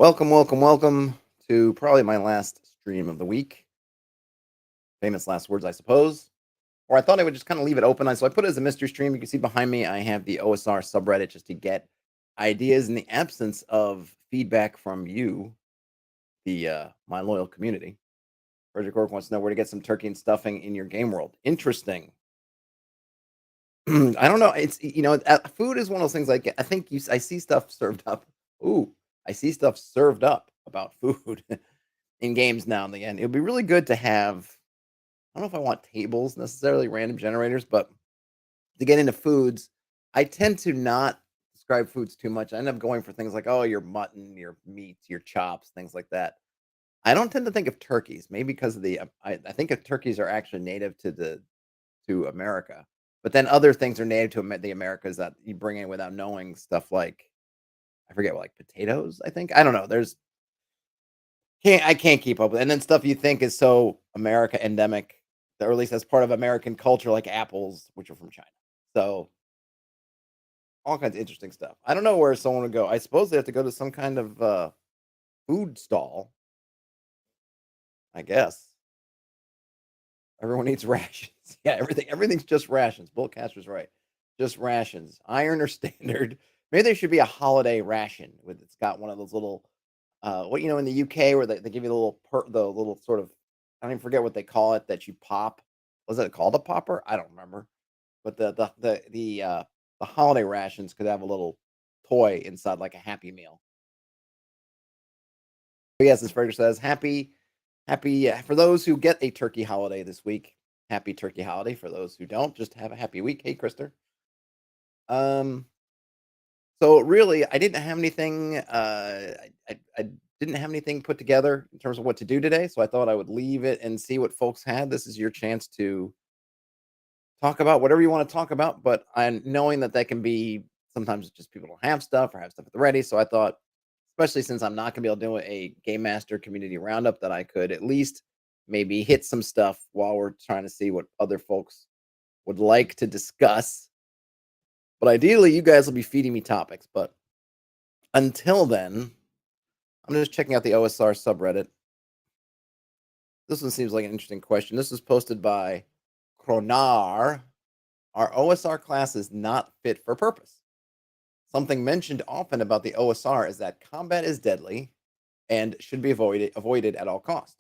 Welcome, welcome, welcome to probably my last stream of the week. Famous last words, I suppose. Or I thought I would just kind of leave it open. So I put it as a mystery stream. You can see behind me, I have the OSR subreddit just to get ideas in the absence of feedback from you, the my loyal community. Frederick Ork wants to know where to get some turkey and stuffing in your game world. Interesting. I don't know. Food is one of those things. Like I think I see stuff served up. Ooh, I see stuff served up about food in games now and again. It would be really good to have. I don't know if I want tables necessarily, random generators, but to get into foods, I tend to not describe foods too much. I end up going for things like, oh, your mutton, your meats, your chops, things like that. I don't tend to think of turkeys, maybe because of I think of turkeys are actually native to America, but then other things are native to the Americas that you bring in without knowing stuff like I forget what, like potatoes. I think I don't know. I can't keep up with it. And then stuff you think is so America endemic, or at least as part of American culture, like apples, which are from China. So all kinds of interesting stuff. I don't know where someone would go. I suppose they have to go to some kind of food stall. I guess everyone eats rations. Yeah, everything's just rations. Bullcaster's right. Just rations. Iron or standard. Maybe there should be a holiday ration with it's got one of those little what in the UK where they give you the little sort of I don't even forget what they call it that you pop. Was it called a popper? I don't remember. But the holiday rations could have a little toy inside like a Happy Meal. But yes, as Frederick says, happy for those who get a turkey holiday this week. Happy turkey holiday. For those who don't, just have a happy week. Hey, Krister. Um, So really, I didn't have anything. I didn't have anything put together in terms of what to do today. So I thought I would leave it and see what folks had. This is your chance to talk about whatever you want to talk about. But I'm knowing that can be sometimes just people don't have stuff or have stuff at the ready. So I thought, especially since I'm not going to be able to do a game master community roundup, that I could at least maybe hit some stuff while we're trying to see what other folks would like to discuss. But ideally, you guys will be feeding me topics. But until then, I'm just checking out the OSR subreddit. This one seems like an interesting question. This was posted by Kronar. Are OSR classes not fit for purpose? Something mentioned often about the OSR is that combat is deadly and should be avoided at all cost.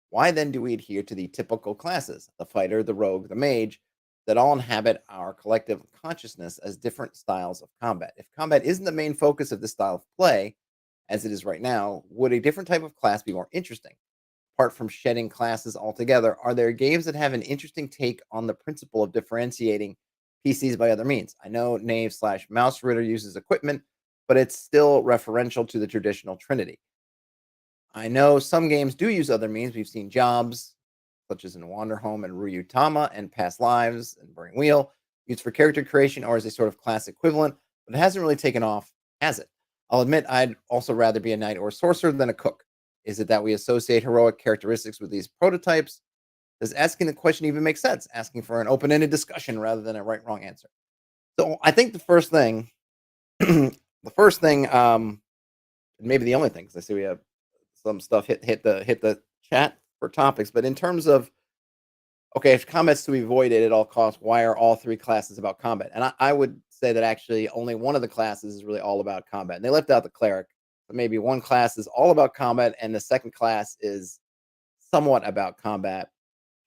Why then do we adhere to the typical classes, the fighter, the rogue, the mage, that all inhabit our collective consciousness as different styles of combat? If combat isn't the main focus of this style of play, as it is right now, would a different type of class be more interesting? Apart from shedding classes altogether, are there games that have an interesting take on the principle of differentiating PCs by other means? I know Knave slash Mouse Ritter uses equipment, but it's still referential to the traditional Trinity. I know some games do use other means. We've seen jobs, such as in Wander Home and Ryutama and Past Lives and Burning Wheel, used for character creation or as a sort of class equivalent, but it hasn't really taken off, has it? I'll admit I'd also rather be a knight or a sorcerer than a cook. Is it that we associate heroic characteristics with these prototypes? Does asking the question even make sense? Asking for an open ended discussion rather than a right wrong answer. So I think the first thing, maybe the only thing, because I see we have some stuff hit the chat for topics, but in terms of okay, if combat's to be avoided at all costs, why are all three classes about combat? And I would say that actually only one of the classes is really all about combat. And they left out the cleric, but maybe one class is all about combat, and the second class is somewhat about combat.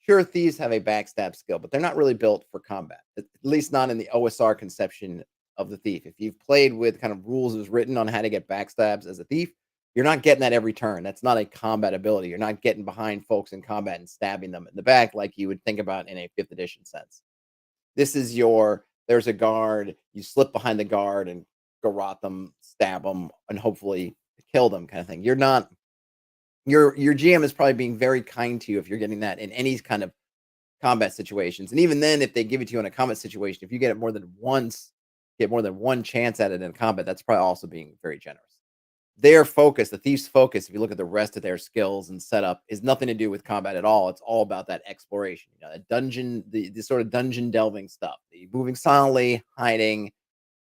Sure, thieves have a backstab skill, but they're not really built for combat, at least not in the OSR conception of the thief. If you've played with kind of rules as written on how to get backstabs as a thief, you're not getting that every turn. That's not a combat ability. You're not getting behind folks in combat and stabbing them in the back like you would think about in a fifth edition sense. This is there's a guard, you slip behind the guard and garrot them, stab them, and hopefully kill them kind of thing. You're not your GM is probably being very kind to you if you're getting that in any kind of combat situations. And even then, if they give it to you in a combat situation, if you get it more than once, get more than one chance at it in combat, that's probably also being very generous. Their focus, the thief's focus, if you look at the rest of their skills and setup, is nothing to do with combat at all. It's all about that exploration, the dungeon, the sort of dungeon delving stuff, the moving silently, hiding,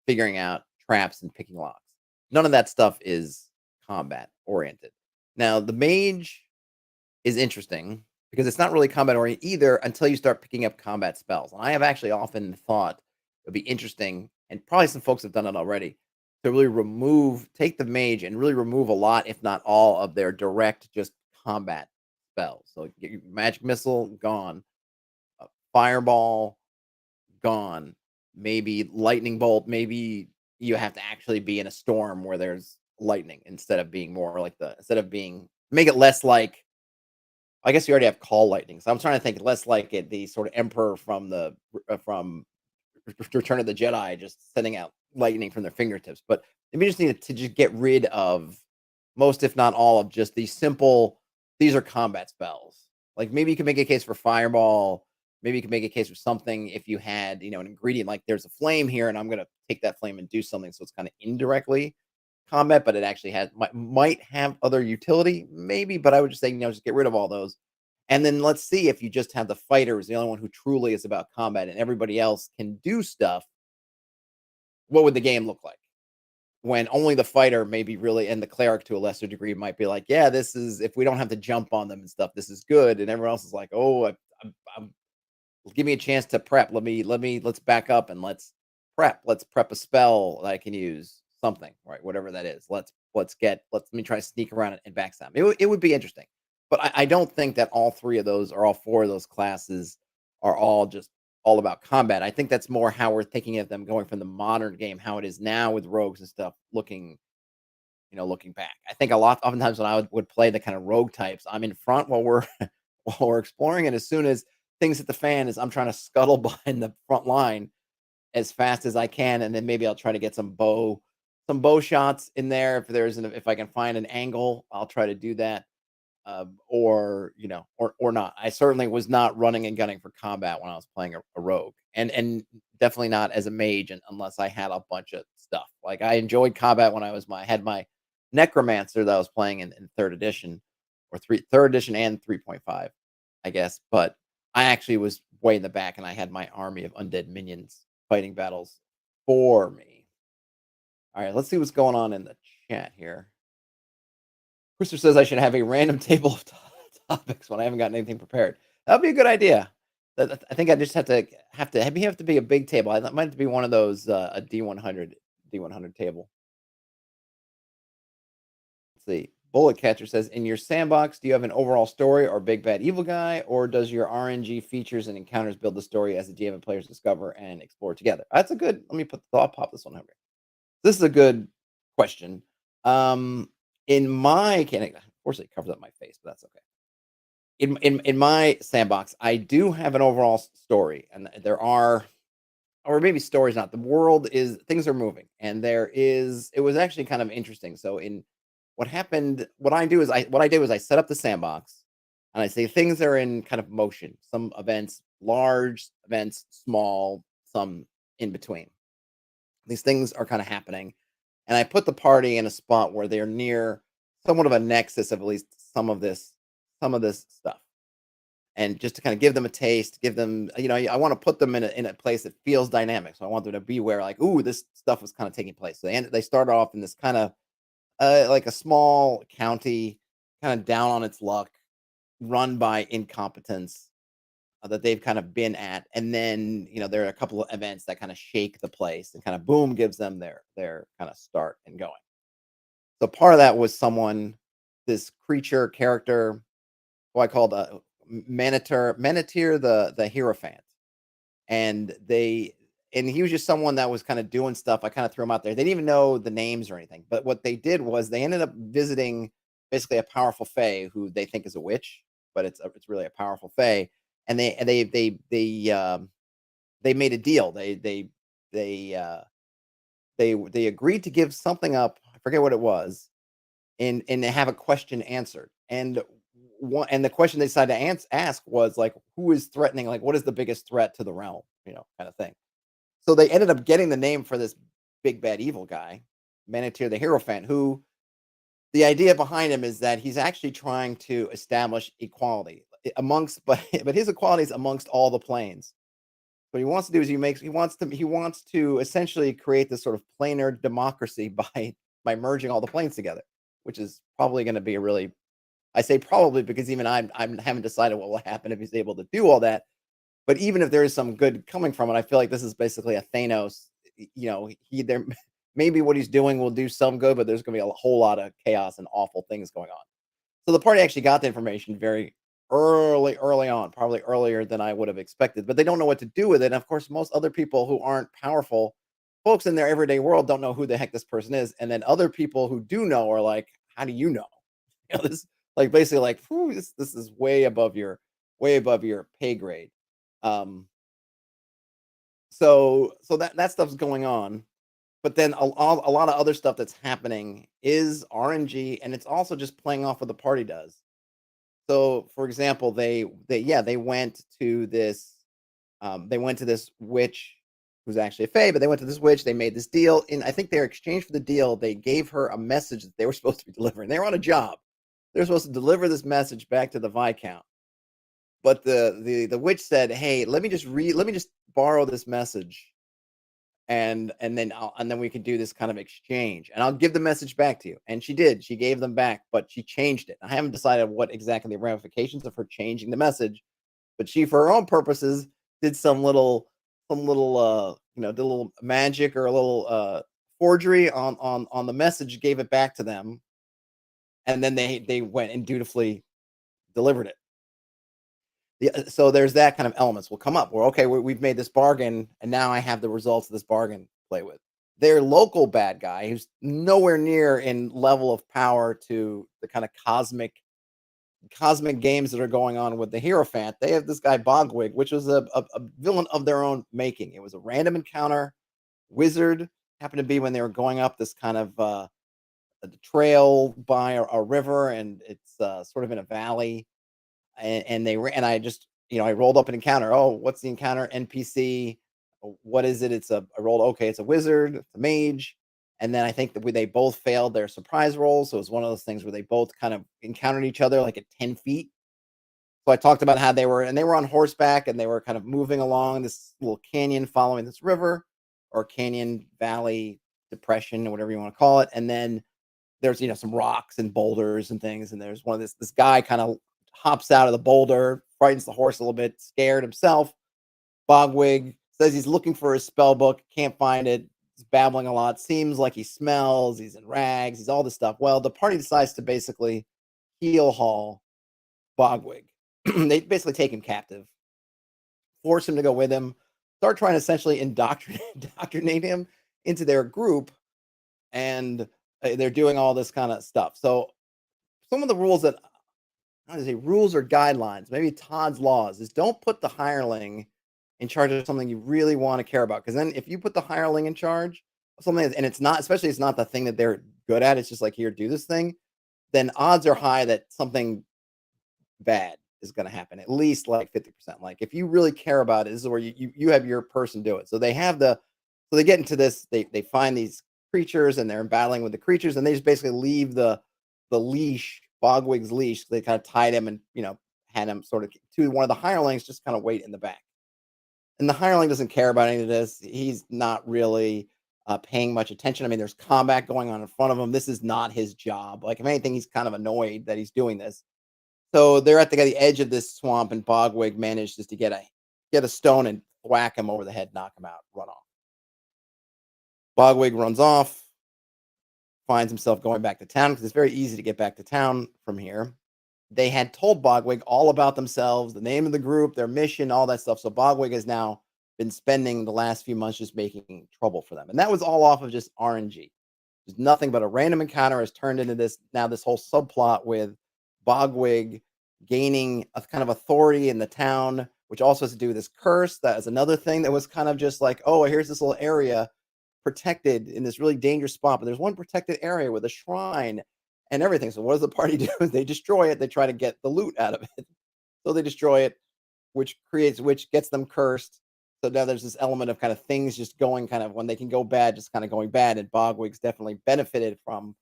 figuring out traps, and picking locks. None of that stuff is combat oriented. Now, the mage is interesting because it's not really combat oriented either until you start picking up combat spells. And I have actually often thought it would be interesting, and probably some folks have done it already, to really take the mage and really remove a lot, if not all, of their direct just combat spells. So get your magic missile gone, fireball gone, maybe lightning bolt. Maybe you have to actually be in a storm where there's lightning instead of being more like the instead of being make it less like I guess you already have call lightning. So I'm trying to think less like it, the sort of emperor from from Return of the Jedi, just sending out lightning from their fingertips. But it'd be interesting to just get rid of most, if not all, of just these simple. These are combat spells. Like maybe you can make a case for fireball. Maybe you can make a case for something if you had, an ingredient like there's a flame here, and I'm gonna take that flame and do something. So it's kind of indirectly combat, but it actually might have other utility, maybe. But I would just say, just get rid of all those. And then let's see if you just have the fighter is the only one who truly is about combat and everybody else can do stuff, what would the game look like? When only the fighter maybe really and the cleric to a lesser degree might be like, yeah, this is if we don't have to jump on them and stuff, this is good. And everyone else is like, oh, I'm give me a chance to prep. Let's back up and let's prep. Let's prep a spell that I can use, something, right? Whatever that is. Let me try to sneak around and backstab. It would be interesting. But I don't think that all three of those or all four of those classes are all just all about combat. I think that's more how we're thinking of them going from the modern game, how it is now with rogues and stuff, looking back. I think oftentimes when I would play the kind of rogue types, I'm in front while we're while we're exploring, and as soon as things hit the fan, is I'm trying to scuttle behind the front line as fast as I can, and then maybe I'll try to get some bow shots in there if I can find an angle, I'll try to do that. Or not. I certainly was not running and gunning for combat when I was playing a rogue, and definitely not as a mage, unless I had a bunch of stuff. Like I enjoyed combat when I had my necromancer that I was playing in third edition, or third edition and 3.5, I guess. But I actually was way in the back, and I had my army of undead minions fighting battles for me. All right, let's see what's going on in the chat here. Rooster says I should have a random table of topics when I haven't got anything prepared. That would be a good idea. I think I just have to be a big table. That might have to be one of those a D100 table. Let's see. Bullet Catcher says, in your sandbox, do you have an overall story or big bad evil guy, or does your RNG features and encounters build the story as the GM and players discover and explore together? That's a good. Let me pop this one over here. This is a good question. In my can unfortunately it covers up my face, but that's okay. In my sandbox, I do have an overall story, and there are, or maybe stories not. The world is things are moving, and it was actually kind of interesting. So in what happened, what I did was I set up the sandbox, and I say things are in kind of motion. Some events, large events, small, some in between. These things are kind of happening, and I put the party in a spot where they're near somewhat of a nexus of at least some of this stuff. And just to kind of give them a taste, give them, I want to put them in a place that feels dynamic. So I want them to be aware, like, ooh, this stuff was kind of taking place. So they start off in this kind of like a small county, kind of down on its luck, run by incompetence that they've kind of been at. And then, there are a couple of events that kind of shake the place and kind of boom gives them their kind of start and going. So part of that was this creature character, who I called Manitir the Hierophant, and he was just someone that was kind of doing stuff. I kind of threw him out there. They didn't even know the names or anything, but what they did was they ended up visiting basically a powerful fae who they think is a witch, but it's really a powerful fae, and they made a deal. They agreed to give something up. I forget what it was, and have a question answered. And the question they decided to ask was like, who is threatening? Like, what is the biggest threat to the realm? Kind of thing. So they ended up getting the name for this big bad evil guy, Manitir the Hierophant, who the idea behind him is that he's actually trying to establish equality amongst, but his equality is amongst all the planes. What he wants to do is he wants to essentially create this sort of planar democracy by merging all the planes together. which is probably going to be a really, I say probably because even I haven't decided what will happen if he's able to do all that. But even if there is some good coming from it, I feel like this is basically a Thanos. He there maybe what he's doing will do some good, but there's going to be a whole lot of chaos and awful things going on. So the party actually got the information very early on, probably earlier than I would have expected, but they don't know what to do with it. And of course, most other people who aren't powerful folks in their everyday world don't know who the heck this person is. And then other people who do know are like, how do you know? This like basically like, "Phew, this is way above your pay grade." Um, so that stuff's going on. But then a lot of other stuff that's happening is RNG, and it's also just playing off what the party does. So, for example, they went to this witch who's actually a fae, but they went to this witch. They made this deal, and I think their exchange for the deal, they gave her a message that they were supposed to be delivering. They were on a job. They're supposed to deliver this message back to the Viscount. But the witch said, "Hey, let me just borrow this message, and then we can do this kind of exchange, and I'll give the message back to you." And she did. She gave them back, but she changed it. I haven't decided what exactly the ramifications of her changing the message, but she, for her own purposes, did did a little magic or a little forgery on the message, gave it back to them, and then they went and dutifully delivered it. So there's that kind of elements will come up where, okay, we've made this bargain, and now I have the results of this bargain to play with. Their local bad guy, who's nowhere near in level of power to the kind of cosmic games that are going on with the Hierophant. They have this guy Bogwig, which was a villain of their own making. It was a random encounter. Wizard happened to be when they were going up this kind of trail by a river, and it's sort of in a valley, and they ran. And I just, I rolled up an encounter. Oh, what's the encounter? NPC. What is it? I rolled. Okay, it's a wizard. It's a mage. And then I think that they both failed their surprise rolls. So it was one of those things where they both kind of encountered each other like at 10 feet. So I talked about how they were on horseback, and they were kind of moving along this little canyon following this river, or canyon valley depression, or whatever you want to call it. And then there's, some rocks and boulders and things. And there's one of this guy kind of hops out of the boulder, frightens the horse a little bit, scared himself. Bogwig says he's looking for his spell book, can't find it. He's babbling a lot. Seems like he smells. He's in rags. He's all this stuff. Well, the party decides to basically heel haul Bogwig. They basically take him captive, force him to go with them, start trying to essentially indoctrinate him into their group, and they're doing all this kind of stuff. So some of the rules that, how to say, rules or guidelines, maybe Todd's laws, is don't put the hireling in charge of something you really want to care about. Because then if you put the hireling in charge of something, and it's not, especially it's not the thing that they're good at, it's just like, here, do this thing, then odds are high that something bad is going to happen, at least like 50%. Like if you really care about it, this is where you have your person do it. So they get into this, they find these creatures, and they're battling with the creatures, and they just basically leave the leash, Bogwig's leash. They kind of tied him and, had him sort of to one of the hirelings, just kind of wait in the back. And the hireling doesn't care about any of this. He's not really paying much attention. I mean, there's combat going on in front of him. This is not his job. Like, if anything, he's kind of annoyed that he's doing this. So they're at the edge of this swamp, and Bogwig manages to get a stone and whack him over the head, knock him out, run off. Bogwig runs off, finds himself going back to town, because it's very easy to get back to town from here. They had told Bogwig all about themselves, the name of the group, their mission, all that stuff. So Bogwig has now been spending the last few months just making trouble for them. And that was all off of just RNG. There's nothing but a random encounter has turned into this whole subplot with Bogwig gaining a kind of authority in the town, which also has to do with this curse. That is another thing that was kind of just like, oh, here's this little area protected in this really dangerous spot, but there's one protected area with a shrine and everything. So what does the party do? They destroy it. They try to get the loot out of it. So they destroy it, which gets them cursed. So now there's this element of kind of things just going kind of, when they can go bad, just kind of going bad. And Bogwig's definitely benefited from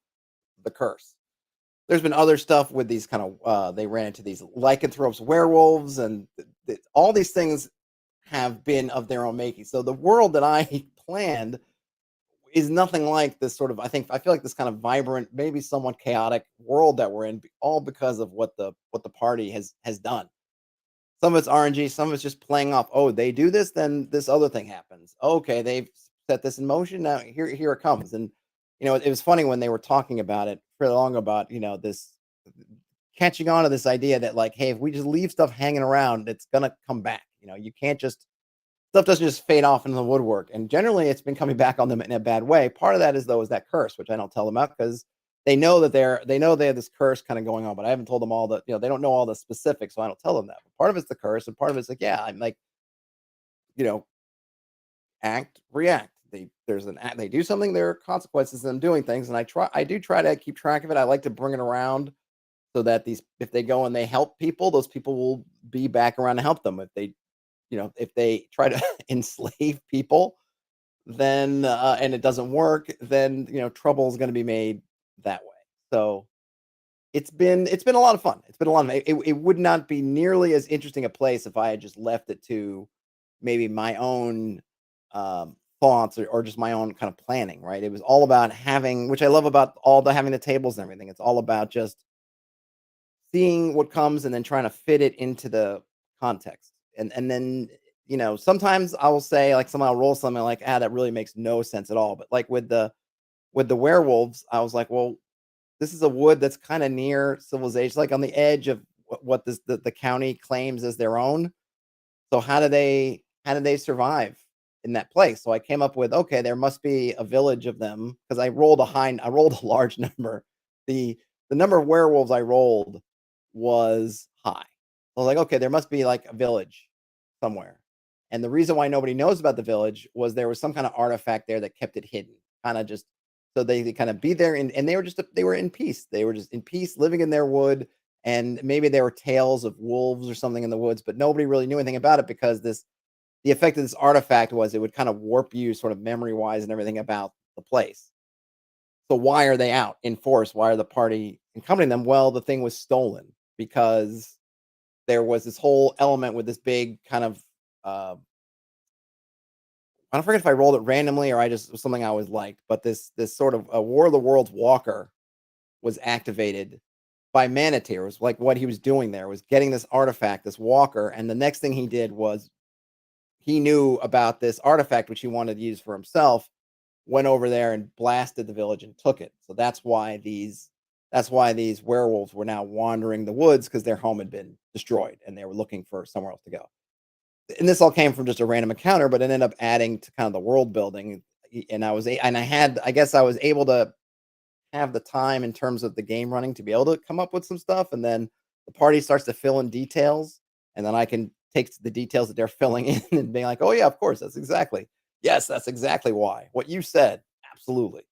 the curse. There's been other stuff with these kind of, they ran into these lycanthropes, werewolves, and all these things have been of their own making. So the world that I planned is nothing like this sort of I feel like this kind of vibrant, maybe somewhat chaotic world that we're in, all because of what the party has done. Some of it's RNG, some of it's just playing off. Oh, they do this, then this other thing happens. Okay, they've set this in motion. Now here it comes. And it was funny when they were talking about it for long about this catching on to this idea that like, hey, if we just leave stuff hanging around, it's gonna come back. You can't just stuff doesn't just fade off into the woodwork. And generally, it's been coming back on them in a bad way. Part of that is though is that curse, which I don't tell them about because they know they have this curse kind of going on, but I haven't told them all the they don't know all the specifics, so I don't tell them that. But part of it's the curse, and part of it's like, yeah, I'm like, you know, act, react. They do something, there are consequences to them doing things, and I do try to keep track of it. I like to bring it around so that these if they go and they help people, those people will be back around to help them. If they try to enslave people, then and it doesn't work, then trouble is going to be made that way. So it's been a lot of fun. It's been a lot of it would not be nearly as interesting a place if I had just left it to maybe my own thoughts or just my own kind of planning, right? It was all about having, which I love about all the having the tables and everything. It's all about just seeing what comes and then trying to fit it into the context. And then, sometimes I will say like somehow roll something like, that really makes no sense at all. But like with the werewolves, I was like, well, this is a wood that's kind of near civilization, like on the edge of what the county claims as their own. So how do they survive in that place? So I came up with, okay, there must be a village of them because I rolled a large number. The number of werewolves I rolled was high. I was like, okay, there must be like a village somewhere. And the reason why nobody knows about the village was there was some kind of artifact there that kept it hidden. Kind of just so they kind of be there and they were in peace. They were just in peace living in their wood, and maybe there were tales of wolves or something in the woods, but nobody really knew anything about it because this the effect of this artifact was it would kind of warp you sort of memory wise and everything about the place. So why are they out in force? Why are the party accompanying them? Well, the thing was stolen because there was this whole element with this big kind of I don't forget if I rolled it randomly or I just was something I always liked, but this sort of a War of the Worlds walker was activated by Manateer. It was like what he was doing there was getting this artifact, this walker, and the next thing he did was he knew about this artifact which he wanted to use for himself, went over there and blasted the village and took it. So that's why these werewolves were now wandering the woods because their home had been destroyed and they were looking for somewhere else to go. And this all came from just a random encounter, but it ended up adding to kind of the world building. And I guess I was able to have the time in terms of the game running to be able to come up with some stuff, and then the party starts to fill in details, and then I can take the details that they're filling in and being like, "Oh yeah, of course, that's exactly why what you said, absolutely."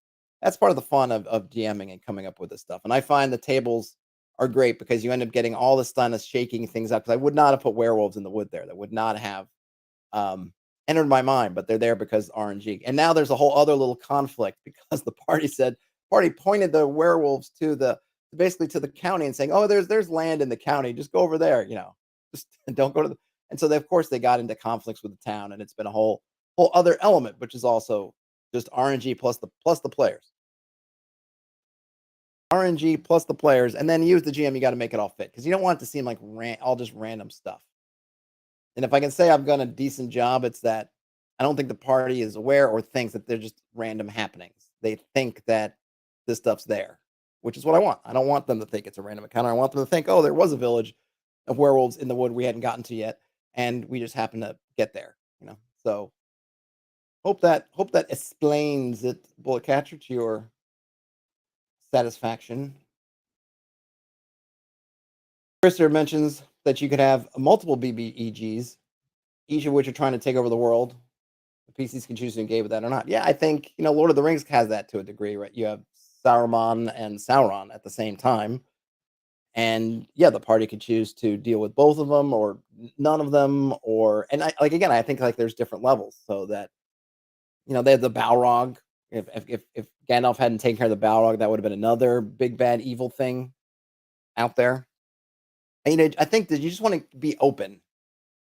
That's part of the fun of DMing and coming up with this stuff. And I find the tables are great because you end up getting all this kind of shaking things up. Because I would not have put werewolves in the wood there. That would not have um, entered my mind, but they're there because RNG. And now there's a whole other little conflict because the party pointed the werewolves to the basically to the county and saying, "Oh, there's land in the county. Just go over there. Just don't go to the." And so of course they got into conflicts with the town, and it's been a whole other element, which is also just RNG plus the players. RNG plus the players, and then use the GM. You got to make it all fit because you don't want it to seem like all just random stuff. And if I can say I've done a decent job, it's that I don't think the party is aware or thinks that they're just random happenings. They think that this stuff's there, which is what I want. I don't want them to think it's a random encounter. I want them to think, oh, there was a village of werewolves in the wood we hadn't gotten to yet, and we just happened to get there. So hope that explains it, bullet catcher, to your satisfaction. Krister mentions that you could have multiple BBEGs, each of which are trying to take over the world. The PCs can choose to engage with that or not. Yeah, I think Lord of the Rings has that to a degree, right? You have Saruman and Sauron at the same time, and yeah, the party could choose to deal with both of them or none of them, or and I like again, I think like there's different levels, so that they have the Balrog. If Gandalf hadn't taken care of the Balrog, that would have been another big bad evil thing out there. And, I think that you just want to be open.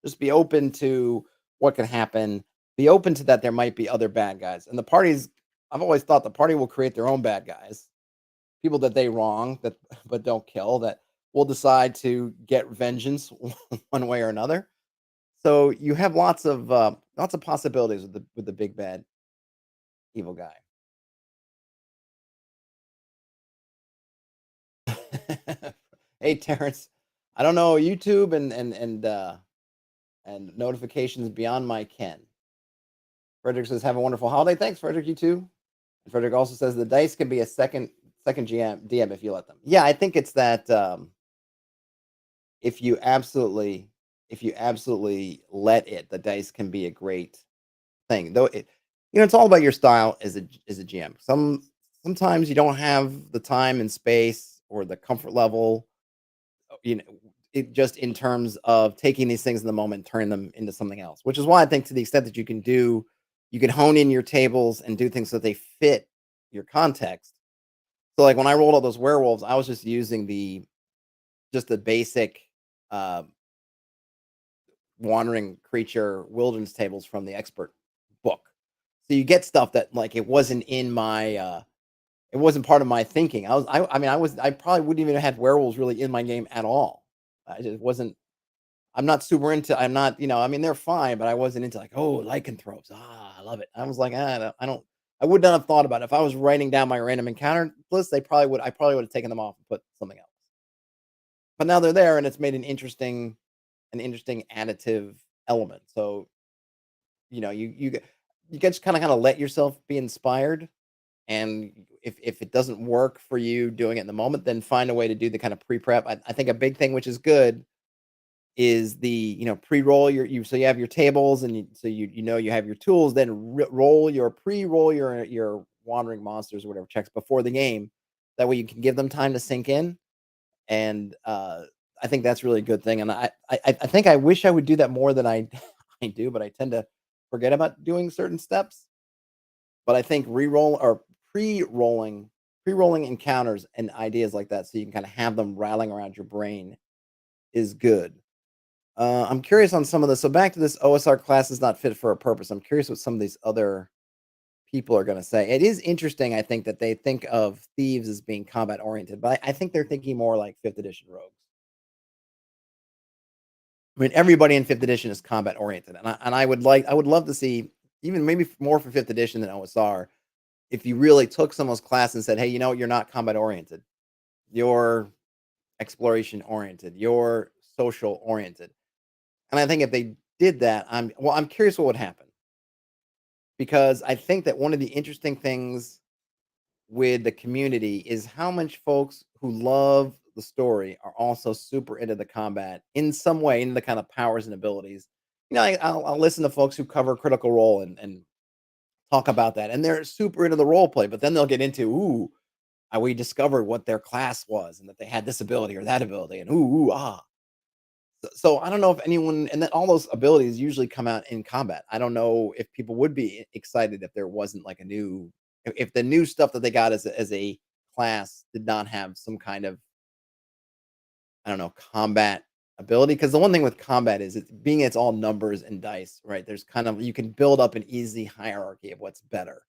Just be open to what can happen. Be open to that there might be other bad guys. And the party's I've always thought the party will create their own bad guys, people that they wrong that but don't kill, that will decide to get vengeance one way or another. So you have lots of possibilities with the big bad evil guy. Hey Terrence, I don't know YouTube and notifications beyond my ken. Frederick says, "Have a wonderful holiday." Thanks, Frederick. You too. And Frederick also says the dice can be a second DM if you let them. Yeah, I think it's that if you absolutely if you absolutely let it, the dice can be a great thing. Though it's all about your style as a GM. Sometimes you don't have the time and space or the comfort level, you know, it just in terms of taking these things in the moment, turning them into something else. Which is why I think to the extent that you can hone in your tables and do things so that they fit your context. So like when I rolled all those werewolves, I was just using the basic uh wandering creature wilderness tables from the expert book. So you get stuff that like it wasn't part of my thinking. I mean I probably wouldn't even have had werewolves really in my game at all. I just wasn't I'm not super into I'm not, I mean they're fine, but I wasn't into like, oh, lycanthropes. Ah, I love it. I was like, I would not have thought about it. If I was writing down my random encounter list, I probably would have taken them off and put something else. But now they're there and it's made an interesting additive element. So, you get just kind of let yourself be inspired, and if it doesn't work for you doing it in the moment, then find a way to do the kind of pre-prep. I think a big thing which is good is pre-roll so you have your tables and you have your tools, then pre-roll your wandering monsters or whatever checks before the game. That way you can give them time to sink in, and I think that's really a good thing. And I think I wish I would do that more than I I do, but I tend to forget about doing certain steps. But I think re-roll or pre-rolling encounters and ideas like that, so you can kind of have them rattling around your brain, is good. I'm curious on some of this. So back to this OSR class is not fit for a purpose. I'm curious what some of these other people are going to say. It is interesting, I think, that they think of thieves as being combat oriented, but I think they're thinking more like fifth edition rogues. I mean, everybody in fifth edition is combat oriented, and I would love to see even maybe more for fifth edition than OSR. If you really took someone's class and said, "Hey, you're not combat oriented. You're exploration oriented. You're social oriented." And I think if they did that, I'm curious what would happen, because I think that one of the interesting things with the community is how much folks who love the story are also super into the combat in some way, into the kind of powers and abilities. I'll listen to folks who cover Critical Role and talk about that, and they're super into the role play, but then they'll get into, ooh, we discovered what their class was and that they had this ability or that ability, and ooh, ah. So I don't know if anyone, and then all those abilities usually come out in combat. I don't know if people would be excited if there wasn't like if the new stuff that they got as a class did not have some kind of, I don't know, combat ability. Because the one thing with combat is it's all numbers and dice, right? There's kind of, you can build up an easy hierarchy of what's better.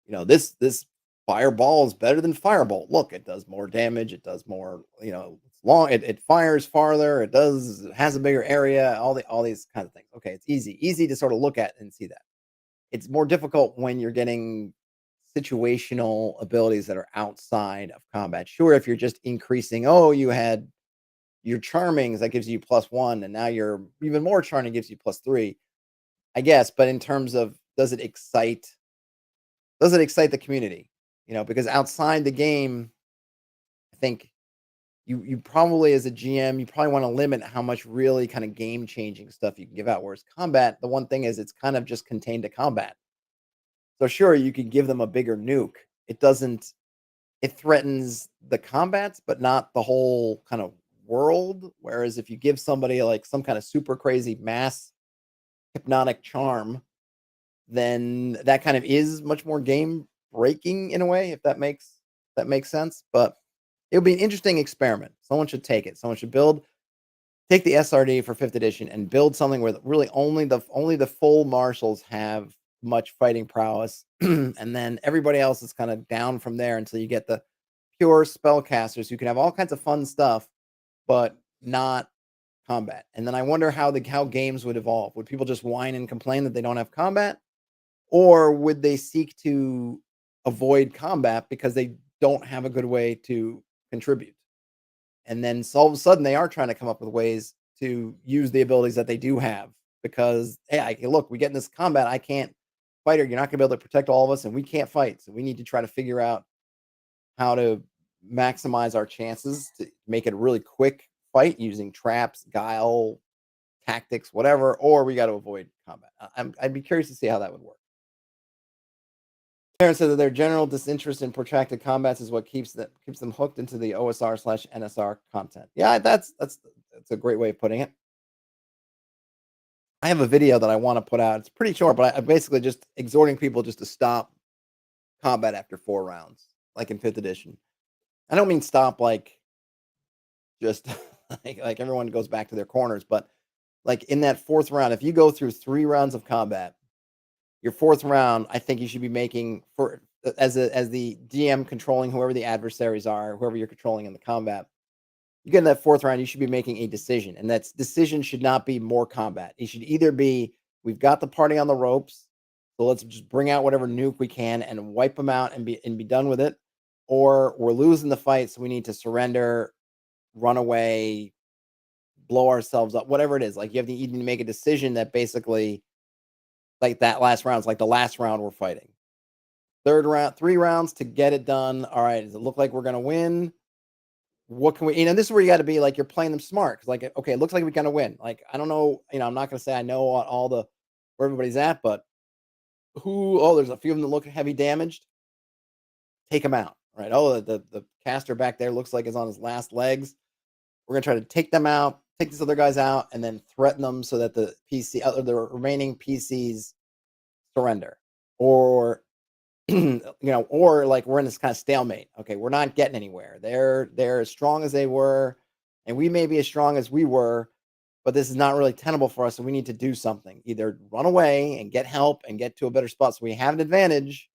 This fireball is better than firebolt. Look, it does more damage. It does more. It's long. It fires farther. It has a bigger area. All these kinds of things. Okay, it's easy to sort of look at and see that. It's more difficult when you're getting situational abilities that are outside of combat. Sure, if you're just increasing. Oh, you had your charmings that gives you +1, and now you're even more charming gives you +3. I guess, but in terms of does it excite the community? Because outside the game, I think you probably as a GM, you probably want to limit how much really kind of game changing stuff you can give out. Whereas combat, the one thing is it's kind of just contained to combat. So sure, you could give them a bigger nuke. It doesn't. It threatens the combats, but not the whole kind of world. Whereas if you give somebody like some kind of super crazy mass hypnotic charm, then that kind of is much more game breaking in a way, if that makes sense. But it would be an interesting experiment. Someone should take it. Someone should take the SRD for fifth edition and build something where really only the full marshals have much fighting prowess, and then everybody else is kind of down from there until you get the pure spellcasters who can have all kinds of fun stuff, but not combat. And then I wonder how games would evolve. Would people just whine and complain that they don't have combat, or would they seek to avoid combat because they don't have a good way to contribute? And then so all of a sudden they are trying to come up with ways to use the abilities that they do have because hey, look, we get in this combat, I can't fight her. You're not going to be able to protect all of us, and we can't fight. So we need to try to figure out how to maximize our chances to make it a really quick fight using traps, guile, tactics, whatever, or we got to avoid combat. I'd be curious to see how that would work. Parents said that their general disinterest in protracted combats is what keeps them hooked into the OSR/NSR content. Yeah, that's a great way of putting it. I have a video that I want to put out. It's pretty short, but I basically just exhorting people just to stop combat after 4 rounds, like in fifth edition. I don't mean stop like just like everyone goes back to their corners, but like in that fourth round, if you go through 3 rounds of combat, your fourth round, I think you should be making for as the DM controlling whoever the adversaries are, whoever you're controlling in the combat. You get in that fourth round, you should be making a decision, and that decision should not be more combat. It should either be we've got the party on the ropes, so let's just bring out whatever nuke we can and wipe them out and be done with it, or we're losing the fight, so we need to surrender, run away, blow ourselves up, whatever it is. Like you need to make a decision that basically like that last round is like the last round we're fighting. Third round, 3 rounds to get it done. All right, does it look like we're gonna win? What can we, this is where you got to be like you're playing them smart. Cause like, okay, it looks like we're gonna win. Like, I don't know, I'm not gonna say I know all the where everybody's at, but there's a few of them that look heavy damaged. Take them out. Right. Oh, the caster back there looks like is on his last legs. We're gonna try to take them out, take these other guys out, and then threaten them so that the remaining PCs surrender. Or or like we're in this kind of stalemate. Okay, we're not getting anywhere. They're as strong as they were, and we may be as strong as we were, but this is not really tenable for us. So we need to do something. Either run away and get help and get to a better spot so we have an advantage,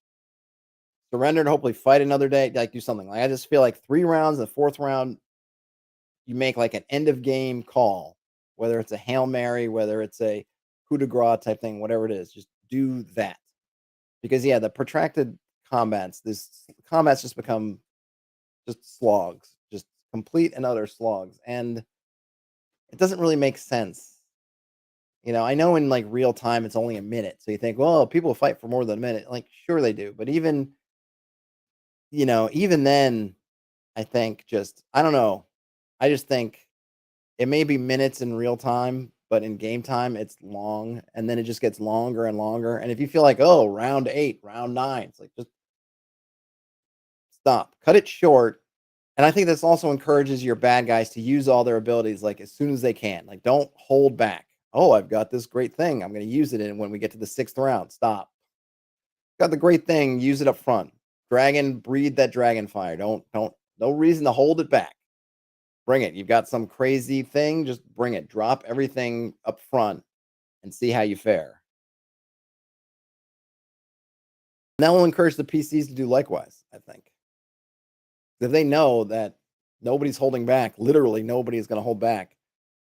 surrender and hopefully fight another day. Like do something. Like I just feel like 3 rounds, the fourth round, you make like an end of game call, whether it's a Hail Mary, whether it's a coup de grace type thing, whatever it is, just do that. Because yeah, the protracted combats just become just slogs, just complete and utter slogs. And it doesn't really make sense. I know in like real time it's only a minute. So you think, well, people fight for more than a minute. Like, sure they do. But even then, I think I don't know. I just think it may be minutes in real time, but in game time, it's long. And then it just gets longer and longer. And if you feel like, oh, round 8, round 9, it's like just stop, cut it short. And I think this also encourages your bad guys to use all their abilities like as soon as they can. Like, don't hold back. Oh, I've got this great thing. I'm going to use it in when we get to the 6th round. Stop. Got the great thing. Use it up front. Dragon, breathe that dragon fire. No reason to hold it back. Bring it. You've got some crazy thing. Just bring it. Drop everything up front and see how you fare. And that will encourage the PCs to do likewise, I think. If they know that nobody's holding back, literally nobody is going to hold back,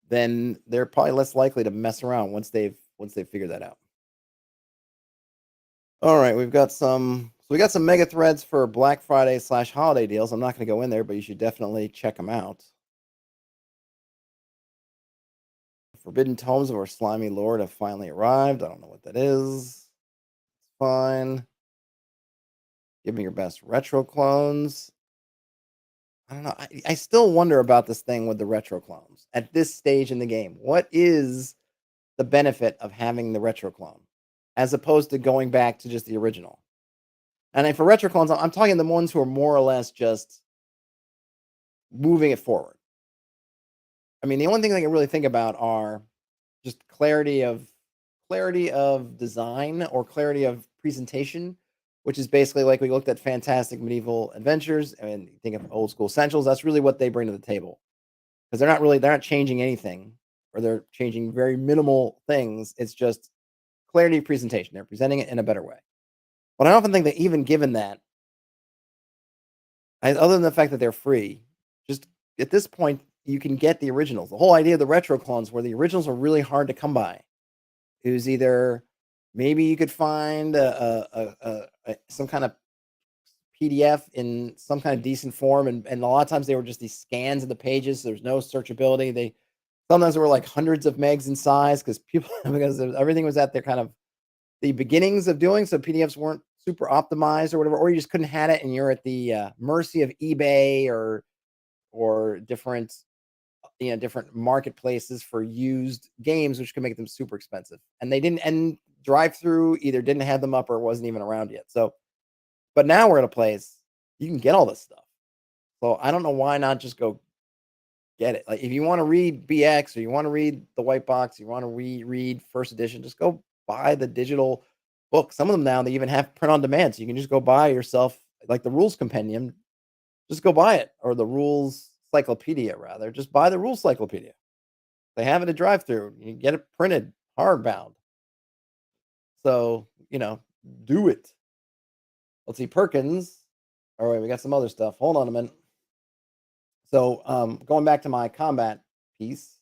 then they're probably less likely to mess around once they've figured that out. All right, we got some mega threads for Black Friday / holiday deals. I'm not going to go in there, but you should definitely check them out. Forbidden Tomes of our Slimy Lord have finally arrived. I don't know what that is. It's fine. Give me your best retro clones. I don't know. I still wonder about this thing with the retro clones at this stage in the game. What is the benefit of having the retro clone as opposed to going back to just the original? And for retro clones, I'm talking the ones who are more or less just moving it forward. I mean, the only thing I can really think about are just clarity of design or clarity of presentation, which is basically like we looked at Fantastic Medieval Adventures and think of Old School Essentials. That's really what they bring to the table because they're not changing anything or they're changing very minimal things. It's just clarity of presentation. They're presenting it in a better way. But I often think that even given that, other than the fact that they're free, just at this point, you can get the originals. The whole idea of the retro clones, where the originals are really hard to come by, it was either maybe you could find some kind of PDF in some kind of decent form, and a lot of times they were just these scans of the pages. So there's no searchability. They sometimes they were like hundreds of megs in size because people because everything was at their kind of the beginnings of doing so. PDFs weren't super optimized or whatever, or you just couldn't have it, and you're at the mercy of eBay or different different marketplaces for used games, which can make them super expensive. And they didn't and drive through either didn't have them up or it wasn't even around yet. So, but now we're at a place you can get all this stuff. So I don't know why not just go get it. Like if you want to read BX or you want to read the white box, you want to reread first edition, just go buy the digital book. Some of them now they even have print on demand, so you can just go buy yourself like the rules compendium. Just go buy it, or the rules cyclopedia rather. Just buy the rules cyclopedia. They have it at drive through. You can get it printed hardbound. So do it. Let's see Perkins. All right, we got some other stuff. Hold on a minute. So, going back to my combat piece,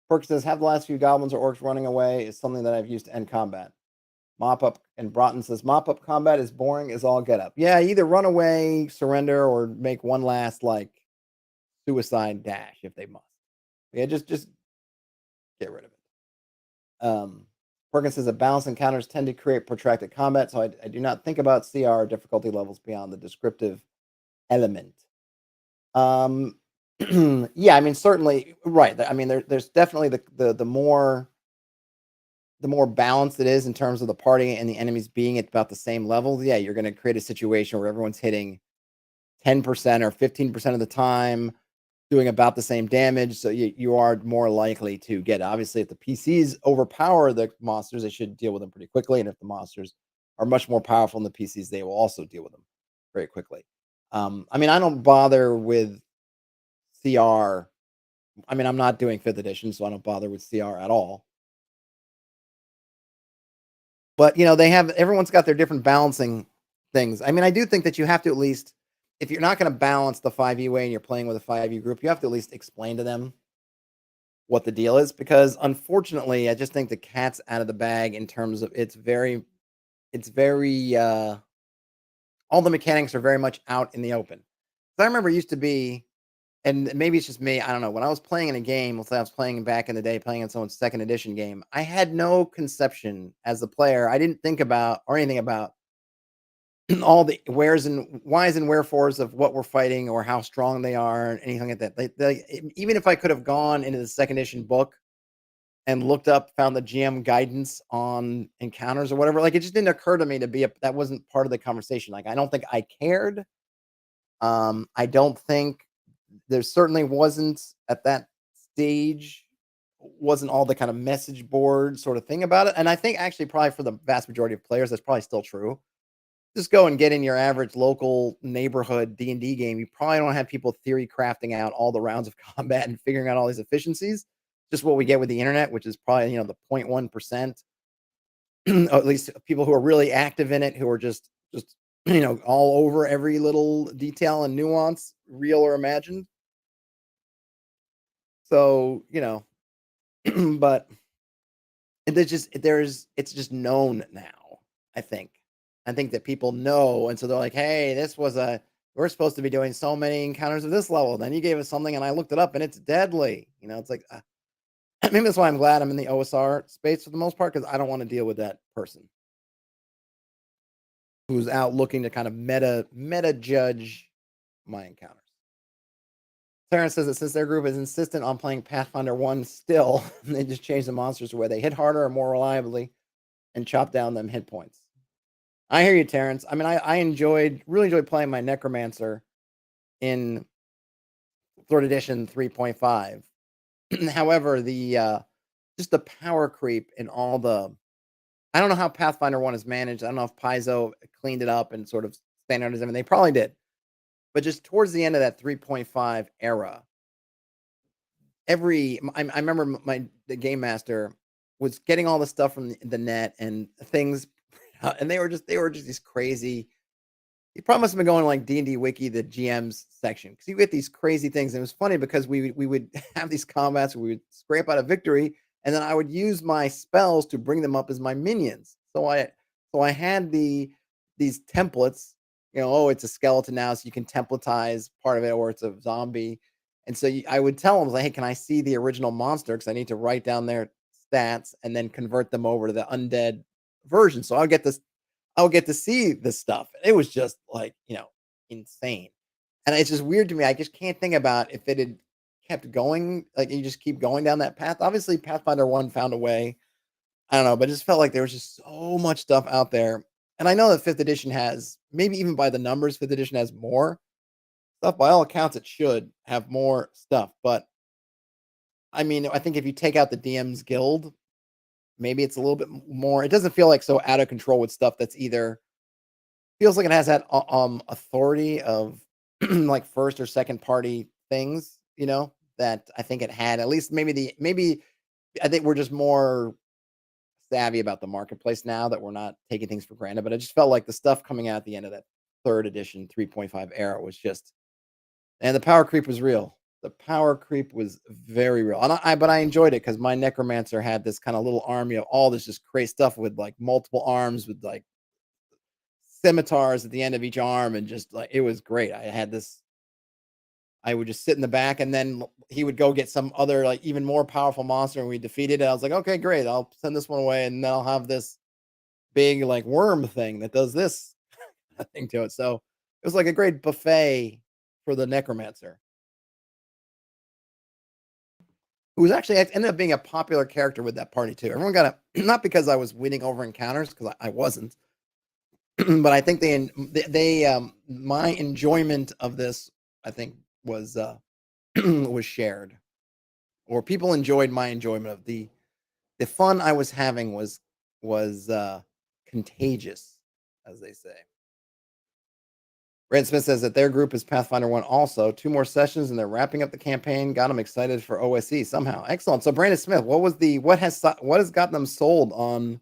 Perkins says, have the last few goblins or orcs running away is something that I've used to end combat. Mop up, and Broughton says, mop up combat is boring as all get up. Yeah, either run away, surrender, or make one last like suicide dash if they must. Yeah, just get rid of it. Perkins says that balance encounters tend to create protracted combat, so I do not think about CR difficulty levels beyond the descriptive element. Um, yeah, I mean, certainly, right. I mean, there's definitely the more balanced it is in terms of the party and the enemies being at about the same level. Yeah, you're going to create a situation where everyone's hitting 10% or 15% of the time, doing about the same damage. So you are more likely to get. Obviously, if the PCs overpower the monsters, they should deal with them pretty quickly. And if the monsters are much more powerful than the PCs, they will also deal with them very quickly. I mean, I don't bother with CR. I mean, I'm not doing fifth edition, so I don't bother with CR at all. But they have everyone's got their different balancing things. I mean, I do think that you have to at least, if you're not going to balance the 5e way and you're playing with a 5e group, you have to at least explain to them what the deal is, because unfortunately, I just think the cat's out of the bag in terms of it's very all the mechanics are very much out in the open. So I remember it used to be, and maybe it's just me, I don't know. When I was playing in a game, let's say I was playing back in the day, playing in someone's second edition game, I had no conception as a player. I didn't think about or anything about all the wheres and whys and wherefores of what we're fighting or how strong they are and anything like that. Even if I could have gone into the second edition book and looked up, found the GM guidance on encounters or whatever, like it just didn't occur to me to be that wasn't part of the conversation. Like I don't think I cared. I don't think there certainly wasn't at that stage wasn't all the kind of message board sort of thing about it. And I think actually probably for the vast majority of players, that's probably still true. Just go and get in your average local neighborhood D&D game. You probably don't have people theory crafting out all the rounds of combat and figuring out all these efficiencies. Just what we get with the internet, which is probably, the 0.1%, at least people who are really active in it, who are just all over every little detail and nuance, real or imagined. So, but it's just known now, I think. I think that people know, and so they're like, "Hey, we're supposed to be doing so many encounters of this level. Then you gave us something, and I looked it up, and it's deadly." It's like, maybe that's why I'm glad I'm in the OSR space for the most part, because I don't want to deal with that person who's out looking to kind of meta judge my encounters. Terrence says that since their group is insistent on playing Pathfinder 1 still, they just change the monsters where they hit harder or more reliably and chop down them hit points. I hear you, Terrence. I mean, I really enjoyed playing my Necromancer in 3rd edition 3.5. However, the just the power creep and all the I don't know how Pathfinder 1 is managed. I don't know if Paizo cleaned it up and sort of standardized them. They probably did. But just towards the end of that 3.5 era, I remember the game master was getting all the stuff from the net and things, and they were just these crazy. You probably must have been going like D&D Wiki, the GM's section, because you get these crazy things. And it was funny because we would have these combats where we would scrape out a victory, and then I would use my spells to bring them up as my minions. So I had these templates, oh, it's a skeleton now, so you can templatize part of it, or it's a zombie. And so I would tell them, like, hey, can I see the original monster? Because I need to write down their stats and then convert them over to the undead version. So I'll get to see this stuff. It was just like, insane. And it's just weird to me. I just can't think about if it had kept going, like you just keep going down that path. Obviously, Pathfinder 1 found a way. I don't know, but it just felt like there was just so much stuff out there. And I know that 5th edition has, maybe even by the numbers, 5th edition has more stuff. By all accounts, it should have more stuff. But I mean, I think if you take out the DM's guild, maybe it's a little bit more. It doesn't feel like so out of control with stuff that's either feels like it has that, authority of, like, first or second party things, that I think it had. At least maybe I think we're just more savvy about the marketplace now that we're not taking things for granted, but I just felt like the stuff coming out at the end of that 3rd edition 3.5 era was just, and the power creep was real. The power creep was very real, and but I enjoyed it because my necromancer had this kinda little army of all this just crazy stuff with, like, multiple arms with, like, scimitars at the end of each arm, and just like it was great. I would just sit in the back, and then he would go get some other like even more powerful monster, and we defeated it. I was like, okay, great. I'll send this one away, and then I'll have this big like worm thing that does this thing to it. So it was like a great buffet for the necromancer, who was actually ended up being a popular character with that party too. Everyone got a not because I was winning over encounters, because I wasn't, but I think my enjoyment of this, I think, was was shared, or people enjoyed my enjoyment of the fun I was having was contagious, as they say. Brand Smith says that their group is Pathfinder 1 also. 2 more sessions and they're wrapping up the campaign. Got them excited for OSE somehow. Excellent. So Brandon Smith, what has gotten them sold on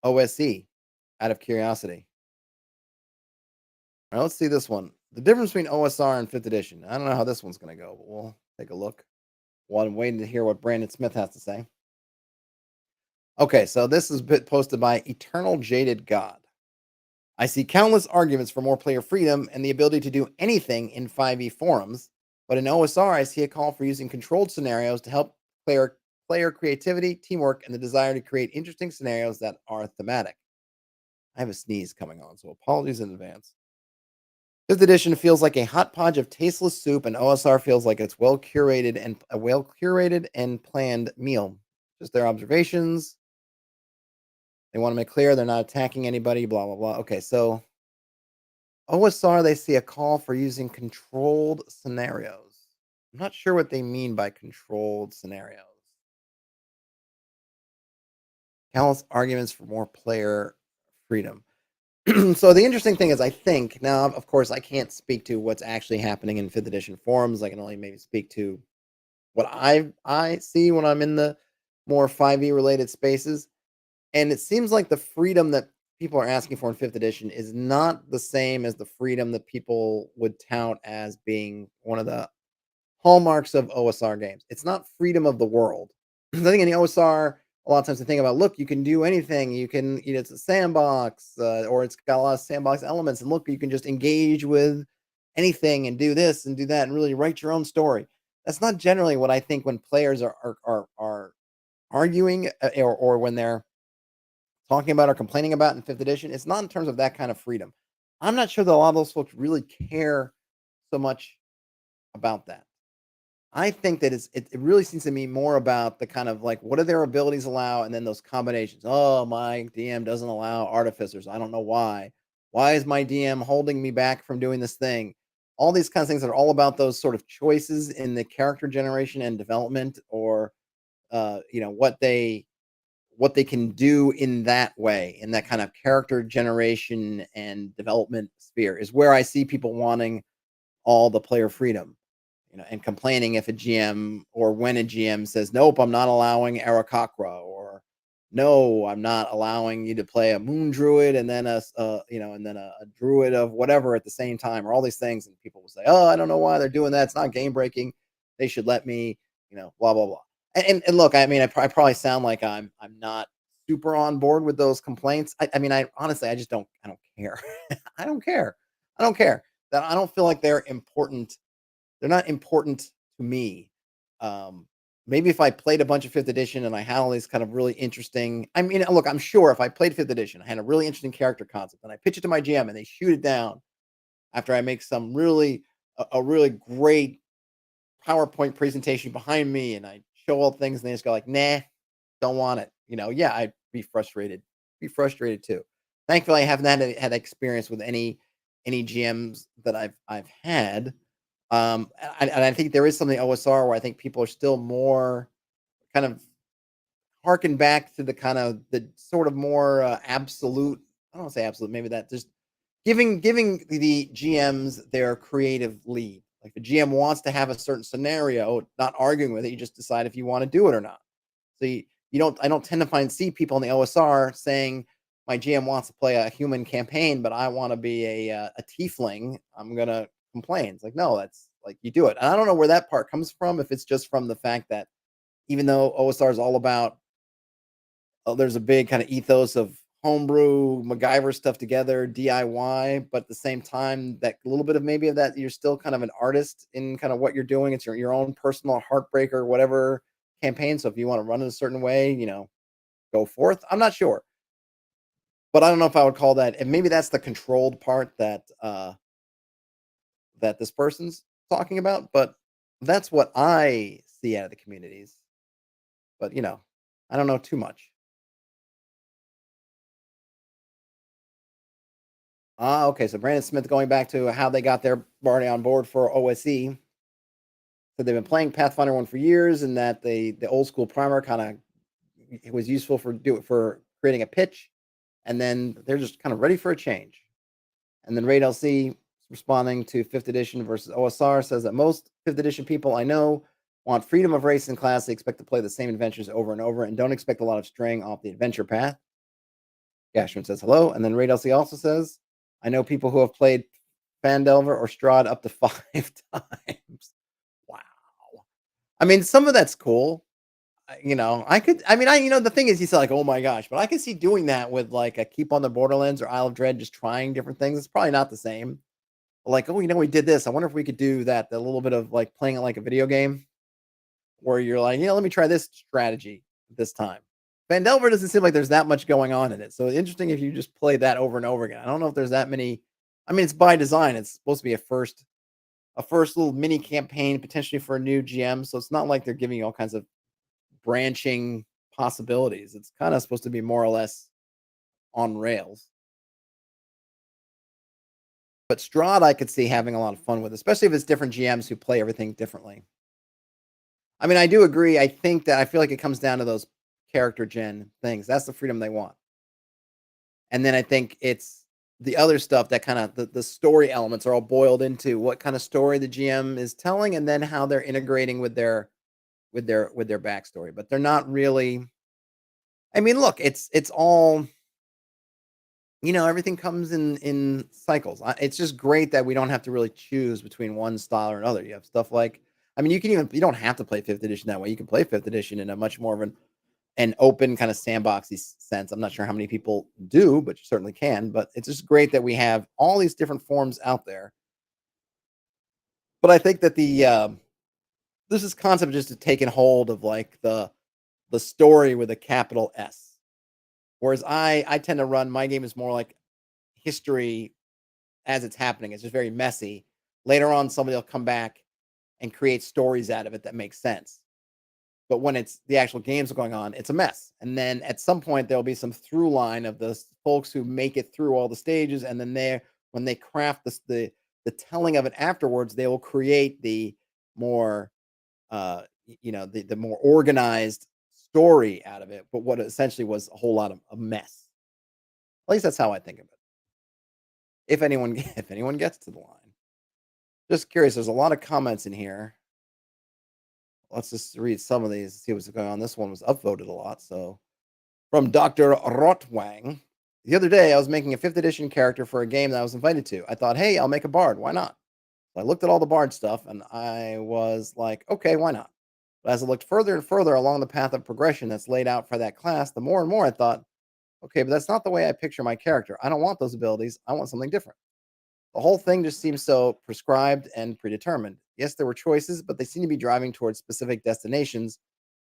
OSE out of curiosity? All right, let's see this one. The difference between OSR and 5th edition. I don't know how this one's going to go, but we'll take a look while I'm waiting to hear what Brandon Smith has to say. Okay, so this is posted by Eternal Jaded God. I see countless arguments for more player freedom and the ability to do anything in 5e forums, but in OSR, I see a call for using controlled scenarios to help player creativity, teamwork, and the desire to create interesting scenarios that are thematic. I have a sneeze coming on, so apologies in advance. 5th edition feels like a hodgepodge of tasteless soup, and OSR feels like it's well curated and a well curated and planned meal. Just their observations. They want to make clear they're not attacking anybody, blah, blah, blah. Okay, so OSR, they see a call for using controlled scenarios. I'm not sure what they mean by controlled scenarios. Countless arguments for more player freedom. So the interesting thing is, I think now, of course, I can't speak to what's actually happening in 5th edition forums. I can only maybe speak to what I see when I'm in the more 5e related spaces. And it seems like the freedom that people are asking for in 5th edition is not the same as the freedom that people would tout as being one of the hallmarks of OSR games. It's not freedom of the world. I think in the OSR, a lot of times they think about, look, you can do anything. You can, it's a sandbox, or it's got a lot of sandbox elements. And look, you can just engage with anything and do this and do that and really write your own story. That's not generally what I think when players are arguing, or when they're talking about or complaining about in 5th edition. It's not in terms of that kind of freedom. I'm not sure that a lot of those folks really care so much about that. I think that it really seems to me more about the kind of like, what do their abilities allow, and then those combinations. Oh, my DM doesn't allow artificers. I don't know why. Why is my DM holding me back from doing this thing? All these kinds of things that are all about those sort of choices in the character generation and development, or what they can do in that way, in that kind of character generation and development sphere, is where I see people wanting all the player freedom, and complaining if a GM, or when a GM says, nope, I'm not allowing Aarakocra, or no, I'm not allowing you to play a moon druid and then and then a druid of whatever at the same time, or all these things. And people will say, oh, I don't know why they're doing that. It's not game breaking. They should let me, blah blah blah. And look, I mean, I probably sound like I'm not super on board with those complaints. I mean, I honestly, I don't care. I don't care. I don't care that I don't feel like they're important. They're not important to me. Um, Maybe if I played a bunch of 5th edition and I had all these kind of really interesting, I mean, look, I'm sure if I played 5th edition, I had a really interesting character concept and I pitch it to my GM and they shoot it down after I make some a really great PowerPoint presentation behind me and I show all things and they just go like, nah, don't want it. Yeah, I'd be frustrated. Be frustrated too. Thankfully, I haven't had experience with any GMs that I've had. And I think there is something OSR where I think people are still more kind of harken back to the kind of the sort of more absolute. I don't want to say absolute. Maybe that just giving the GMs their creative lead. Like the GM wants to have a certain scenario, not arguing with it. You just decide if you want to do it or not. So you don't. I don't tend to see people in the OSR saying my GM wants to play a human campaign, but I want to be a tiefling. I'm gonna complain. It's like no, that's like you do it. And I don't know where that part comes from. If it's just from the fact that even though OSR is all about, there's a big kind of ethos of homebrew, MacGyver stuff together, DIY, but at the same time, that little bit of maybe of that, you're still kind of an artist in kind of what you're doing. It's your own personal heartbreaker, whatever campaign. So if you want to run it a certain way, go forth. I'm not sure, but I don't know if I would call that. And maybe that's the controlled part that this person's talking about. But that's what I see out of the communities. But I don't know too much. Ah, okay. So Brandon Smith going back to how they got their party on board for OSE. So they've been playing Pathfinder 1 for years, and that the old school primer kind of it was useful for creating a pitch, and then they're just kind of ready for a change. And then Raid LC responding to 5th edition versus OSR says that most 5th edition people I know want freedom of race and class. They expect to play the same adventures over and over and don't expect a lot of straying off the adventure path. Gashman says hello. And then Raid LC also says, I know people who have played Fandelver or Strahd up to 5 times. Wow. I mean, some of that's cool. I could, I mean, the thing is, he said like, oh my gosh, but I can see doing that with like a Keep on the Borderlands or Isle of Dread, just trying different things. It's probably not the same. Like, oh, we did this. I wonder if we could do that. A little bit of like playing it like a video game where you're like, let me try this strategy this time. Vandelver doesn't seem like there's that much going on in it. So interesting if you just play that over and over again. I don't know if there's that many. I mean, it's by design. It's supposed to be a first little mini campaign potentially for a new GM. So it's not like they're giving you all kinds of branching possibilities. It's kind of supposed to be more or less on rails. But Strahd, I could see having a lot of fun with, especially if it's different GMs who play everything differently. I mean, I do agree. I think that I feel like it comes down to those character gen things. That's the freedom they want. And then I think it's the other stuff that kind of the story elements are all boiled into what kind of story the GM is telling and then how they're integrating with their backstory. But they're not really. I mean, look, it's all everything comes in cycles. It's just great that we don't have to really choose between one style or another. You have stuff like, I mean, you don't have to play 5th edition that way. You can play 5th edition in a much more of an open kind of sandboxy sense. I'm not sure how many people do, but you certainly can. But it's just great that we have all these different forms out there. But I think that this is concept just taking hold of like the story with a capital S. Whereas I tend to run my game is more like history as it's happening. It's just very messy. Later on, somebody will come back and create stories out of it that make sense. But when it's the actual games are going on, it's a mess. And then at some point, there'll be some through line of the folks who make it through all the stages, and then when they craft the telling of it afterwards, they will create the more the more organized story out of it. But what essentially was a whole lot of a mess. At least that's how I think of it. If anyone if anyone gets to the line. Just curious, there's a lot of comments in here. Let's just read some of these, see what's going on. This one was upvoted a lot, so From Dr. Rotwang. The other day, I was making a 5th edition character for a game that I was invited to. I thought, hey, I'll make a bard. Why not? So I looked at all the bard stuff and I was like, okay, why not? But as I looked further and further along the path of progression that's laid out for that class, the more and more I thought, okay, but that's not the way I picture my character. I don't want those abilities. I want something different. The whole thing just seems so prescribed and predetermined. Yes, there were choices, but they seem to be driving towards specific destinations,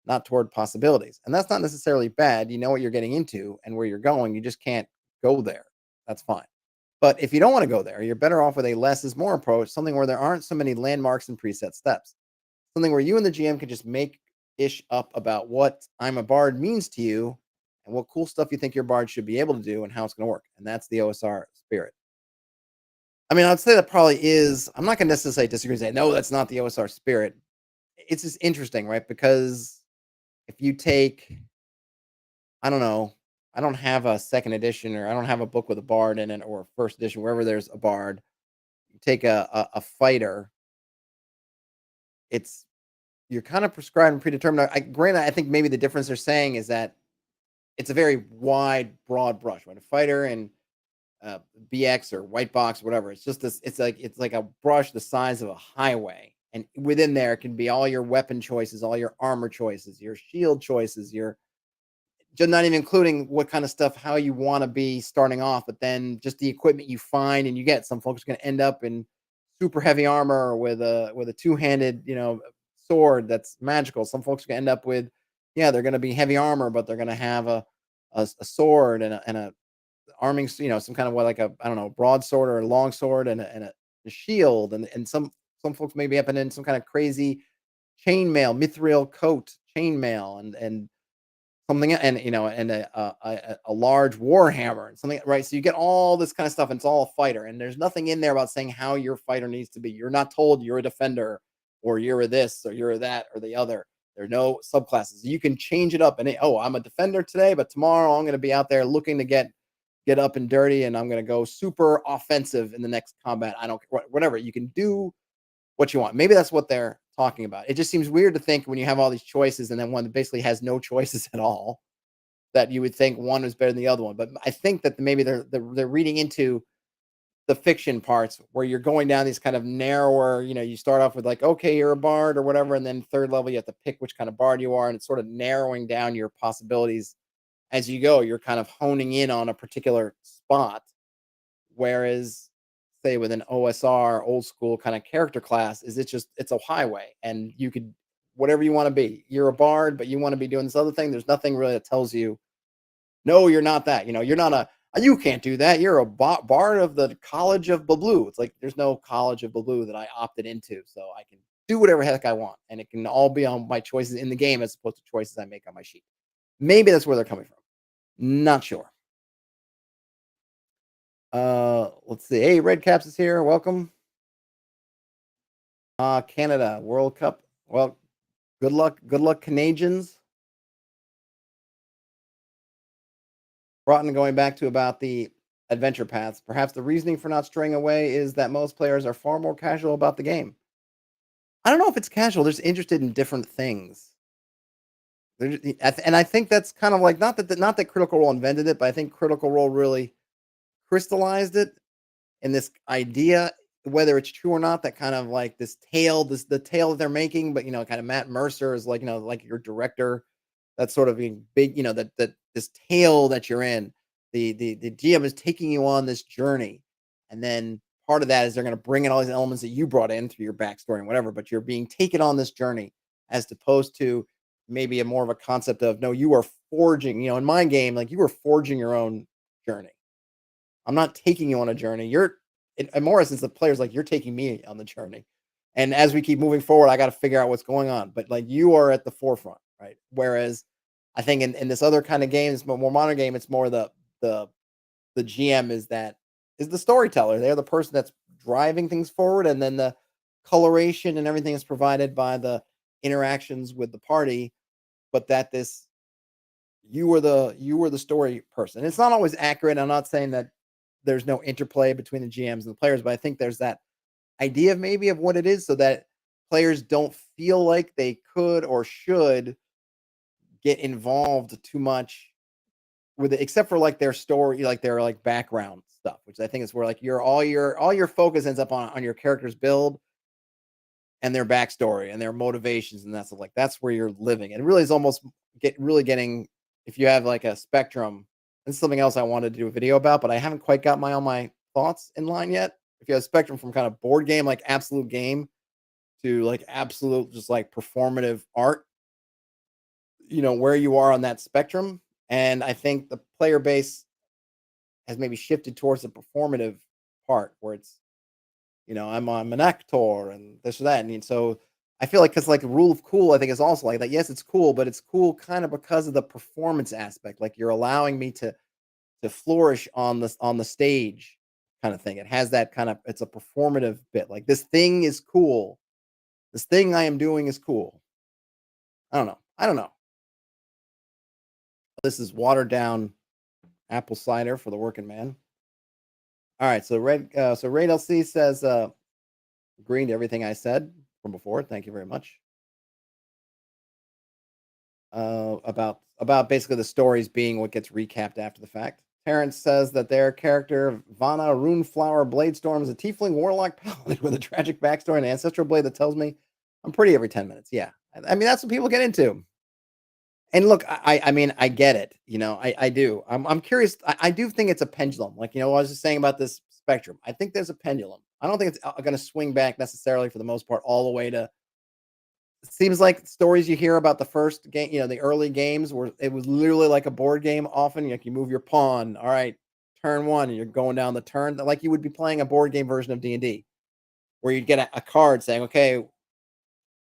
not toward possibilities. And that's not necessarily bad. You know what you're getting into and where you're going. You just can't go there. That's fine. But if you don't want to go there, you're better off with a less is more approach, something where there aren't so many landmarks and preset steps. Something where you and the GM can just make ish up about what I'm a bard means to you and what cool stuff you think your bard should be able to do and how it's going to work. And that's the OSR spirit. I mean, I'd say that probably is. I'm not going to necessarily disagree and say, no, that's not the OSR spirit. It's just interesting, right? Because if you take, I don't know, I don't have a second edition or I don't have a book with a bard in it or a first edition, wherever there's a bard, you take a fighter, it's, you're kind of prescribed and predetermined. Granted, I think maybe the difference they're saying is that it's a very wide, broad brush, right? A fighter and uh, BX or white box, whatever. It's just this. It's like a brush the size of a highway, and within there can be all your weapon choices, all your armor choices, your shield choices, your just not even including what kind of stuff, how you want to be starting off, but then just the equipment you find and you get. Some folks are going to end up in super heavy armor with a two handed sword that's magical. Some folks are going to end up with they're going to be heavy armor, but they're going to have a sword and a arming, some kind of what like a I don't know broadsword or a long sword and a shield and some folks maybe up in some kind of crazy chainmail, mithril coat, chainmail, and something, and a large war hammer and something, right? So you get all this kind of stuff, and it's all a fighter, and there's nothing in there about saying how your fighter needs to be. You're not told you're a defender or you're a this or you're a that or the other. There are no subclasses. You can change it up, and oh, I'm a defender today, but tomorrow I'm going to be out there looking to get up and dirty, and I'm going to go super offensive in the next combat. I don't care, whatever. You can do what you want. Maybe that's what they're talking about. It just seems weird to think when you have all these choices and then one that basically has no choices at all, that you would think one is better than the other one. But I think that maybe they're reading into the fiction parts where you're going down these kind of narrower, you start off with like, okay, you're a bard or whatever, and then third level you have to pick which kind of bard you are, and it's sort of narrowing down your possibilities as you go. You're kind of honing in on a particular spot. Whereas, say with an OSR old school kind of character class, it's a highway and you could whatever you want to be. You're a bard, but you want to be doing this other thing. There's nothing really that tells you, no, you're not that. You're not you can't do that. You're a bard of the College of Blue. It's like there's no College of Blue that I opted into, so I can do whatever heck I want, and it can all be on my choices in the game as opposed to choices I make on my sheet. Maybe that's where they're coming from. Not sure. Let's see. Hey, Red Caps is here. Welcome. Canada World Cup. Well, good luck. Good luck, Canadians. Broughton going back to about the adventure paths. Perhaps the reasoning for not straying away is that most players are far more casual about the game. I don't know if it's casual. They're just interested in different things. And I think that's kind of like not that Critical Role invented it, but I think Critical Role really crystallized it in this idea, whether it's true or not, that kind of like this tale, the tale that they're making, but kind of Matt Mercer is like, like your director, that's sort of being big, that this tale that you're in, the GM is taking you on this journey. And then part of that is they're going to bring in all these elements that you brought in through your backstory and whatever, but you're being taken on this journey as opposed to maybe a more of a concept of no, you are forging, in my game, like you were forging your own journey. I'm not taking you on a journey. You're in more essence, the player's like, you're taking me on the journey. And as we keep moving forward, I got to figure out what's going on. But like you are at the forefront, right? Whereas I think in this other kind of game, this more modern game, it's more the the GM is the storyteller. They're the person that's driving things forward, and then the coloration and everything is provided by the interactions with the party. But that this you were the story person. It's not always accurate. I'm not saying that there's no interplay between the GMs and the players, but I think there's that idea of maybe of what it is so that players don't feel like they could or should get involved too much with it, except for like their story, like their like background stuff, which I think is where like your focus ends up on your character's build and their backstory and their motivations and that's like that's where you're living. And really is almost getting if you have like a spectrum. This is something else I wanted to do a video about, but I haven't quite got my all my thoughts in line yet. If you have a spectrum from kind of board game, like absolute game, to like absolute just like performative art, where you are on that spectrum. And I think the player base has maybe shifted towards the performative part where it's, I'm an actor and this or that. And so I feel like because like the rule of cool, I think is also like that. Yes, it's cool, but it's cool kind of because of the performance aspect. Like you're allowing me to flourish on the stage kind of thing. It has that kind of it's a performative bit. Like this thing is cool. This thing I am doing is cool. I don't know. I don't know. This is watered down apple cider for the working man. All right, so Ray LC says agreeing to everything I said from before. Thank you very much. About basically the stories being what gets recapped after the fact. Terrence says that their character Vana Runeflower Bladestorm is a tiefling warlock paladin with a tragic backstory and ancestral blade that tells me I'm pretty every 10 minutes. Yeah, I mean that's what people get into. And look, I mean, I get it. I do. I'm curious. I do think it's a pendulum. Like, I was just saying about this spectrum. I think there's a pendulum. I don't think it's going to swing back necessarily for the most part all the way to. It seems like stories you hear about the first game, the early games where it was literally like a board game. Often, like you move your pawn. All right, turn one, and you're going down the turn like you would be playing a board game version of D&D, where you'd get a card saying, "Okay, all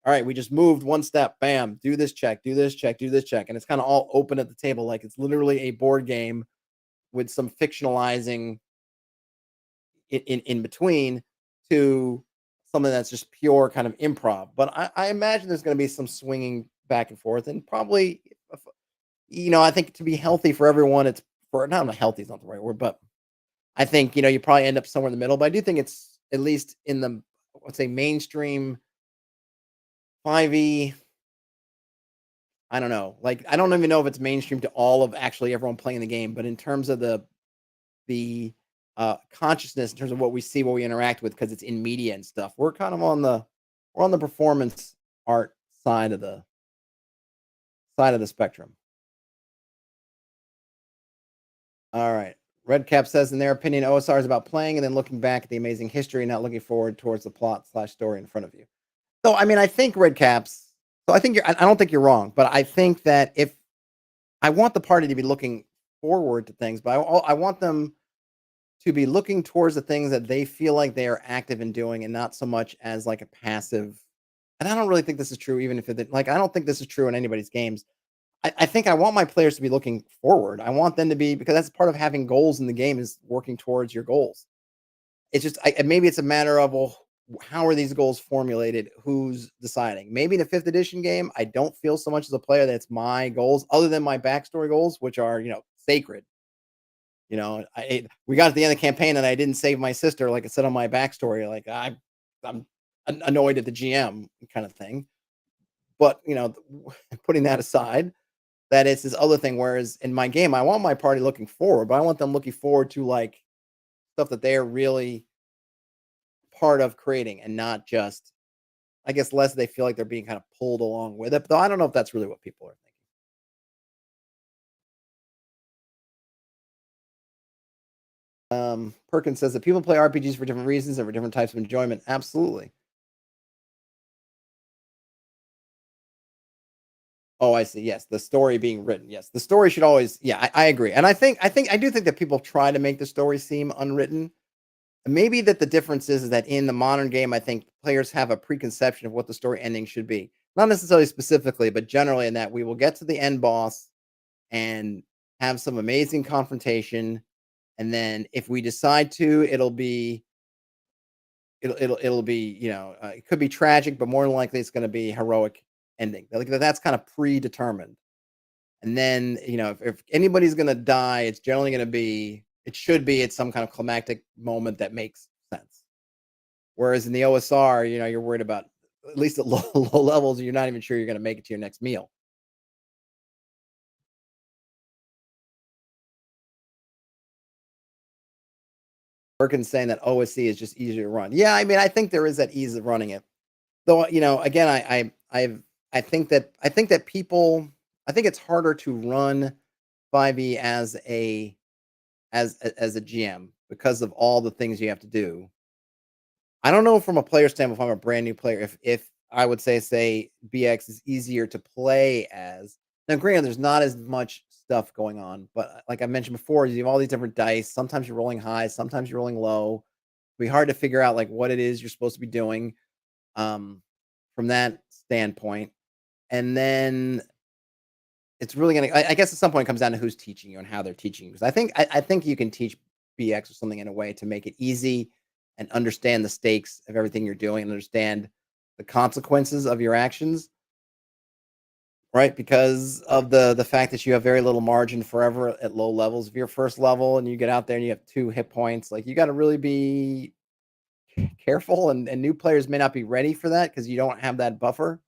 right, we just moved one step. Bam, do this check, do this check, do this check." And it's kind of all open at the table. Like it's literally a board game with some fictionalizing in between to something that's just pure kind of improv. But I imagine there's going to be some swinging back and forth and probably, I think to be healthy for everyone, it's for not healthy is not the right word, but I think, you probably end up somewhere in the middle. But I do think it's at least in the, let's say, mainstream 5e. I don't know. Like, I don't even know if it's mainstream to all of actually everyone playing the game, but in terms of the consciousness, in terms of what we see, what we interact with, because it's in media and stuff, we're on the performance art side of the spectrum. All right. Red Cap says, in their opinion, OSR is about playing and then looking back at the amazing history, not looking forward towards the plot/story in front of you. So, I mean, I think Red Caps. So, I think I don't think you're wrong, but I think that if I want the party to be looking forward to things, but I want them to be looking towards the things that they feel like they are active in doing and not so much as like a passive. And I don't really think this is true, even if like, I don't think this is true in anybody's games. I think I want my players to be looking forward. I want them to be, because that's part of having goals in the game is working towards your goals. It's just, maybe it's a matter of, well, how are these goals formulated? Who's deciding? Maybe in a fifth edition game, I don't feel so much as a player that's my goals, other than my backstory goals, which are, sacred. We got to the end of the campaign and I didn't save my sister, like I said on my backstory. Like I'm annoyed at the GM kind of thing. But putting that aside, that is this other thing. Whereas in my game, I want my party looking forward, but I want them looking forward to like stuff that they're really part of creating and not just, I guess, less they feel like they're being kind of pulled along with it. Though I don't know if that's really what people are thinking. Perkins says that people play RPGs for different reasons and for different types of enjoyment. Absolutely. Oh, I see. Yes, the story being written. Yes, the story should always. Yeah, I agree, and I do think that people try to make the story seem unwritten. Maybe that the difference is that in the modern game, I think players have a preconception of what the story ending should be. Not necessarily specifically, but generally in that we will get to the end boss and have some amazing confrontation, and then if we decide to, it'll be, it could be tragic, but more than likely it's going to be heroic ending. Like that's kind of predetermined. And then, if anybody's gonna die, it's generally gonna be it should be at some kind of climactic moment that makes sense. Whereas in the OSR, you're worried about, at least at low levels, you're not even sure you're gonna make it to your next meal. Perkins saying that OSC is just easier to run. Yeah, I mean, I think there is that ease of running it. Though, again, I think that people I think it's harder to run 5e as a GM because of all the things you have to do. I don't know from a player standpoint, if I'm a brand new player, if I would say BX is easier to play as. Now, granted, there's not as much stuff going on, but like I mentioned before, you have all these different dice. Sometimes you're rolling high, sometimes you're rolling low. It'll be hard to figure out like what it is you're supposed to be doing um, from that standpoint. And then it's really gonna. I guess at some point it comes down to who's teaching you and how they're teaching you. Because I think you can teach BX or something in a way to make it easy and understand the stakes of everything you're doing and understand the consequences of your actions, right? Because of the fact that you have very little margin forever at low levels. If you're first level and you get out there and you have 2 hit points, like you got to really be careful, and new players may not be ready for that because you don't have that buffer.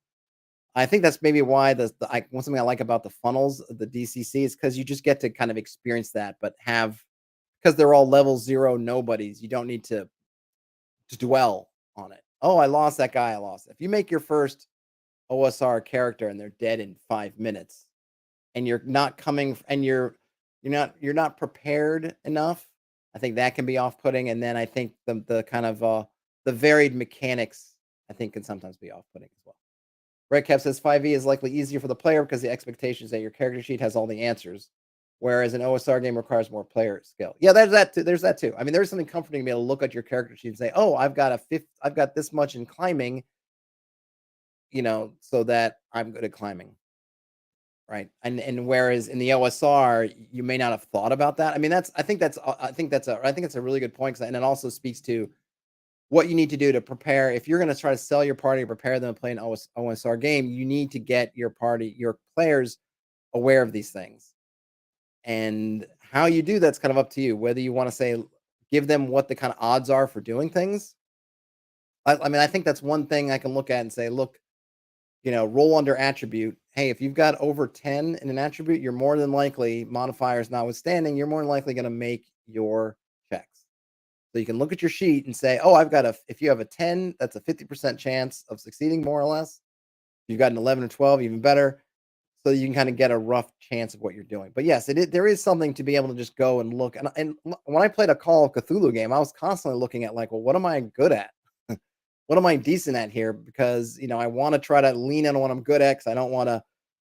I think that's maybe why one something I like about the funnels, the DCC, is because you just get to kind of experience that, but have because they're all level 0 nobodies, you don't need to dwell on it. Oh, I lost that guy. I lost. If you make your first OSR character and they're dead in 5 minutes, and you're not coming, and you're not prepared enough, I think that can be off putting. And then I think the kind of the varied mechanics I think can sometimes be off putting as well. Redcap says 5e is likely easier for the player because the expectation is that your character sheet has all the answers, whereas an OSR game requires more player skill. Yeah, there's that too. There's that too. I mean, there's something comforting to be able to look at your character sheet and say, "Oh, I've got this much in climbing, so that I'm good at climbing." Right. And whereas in the OSR, you may not have thought about that. I mean, I think it's a really good point, and it also speaks to what you need to do to prepare. If you're going to try to sell your party, prepare them to play an OSR game, you need to get your players aware of these things. And how you do that's kind of up to you. Whether you want to say give them what the kind of odds are for doing things. I mean, I think that's one thing I can look at and say, look, roll under attribute. Hey, if you've got over 10 in an attribute, you're more than likely, modifiers notwithstanding, you're more than likely going to make your checks. So you can look at your sheet and say, oh, if you have a 10, that's a 50% chance of succeeding, more or less. If you've got an 11 or 12, even better. So you can kind of get a rough chance of what you're doing. But yes, there is something to be able to just go and look. And when I played a Call of Cthulhu game, I was constantly looking at like, well, what am I good at? What am I decent at here? Because I want to try to lean in on what I'm good at. Because I don't want to.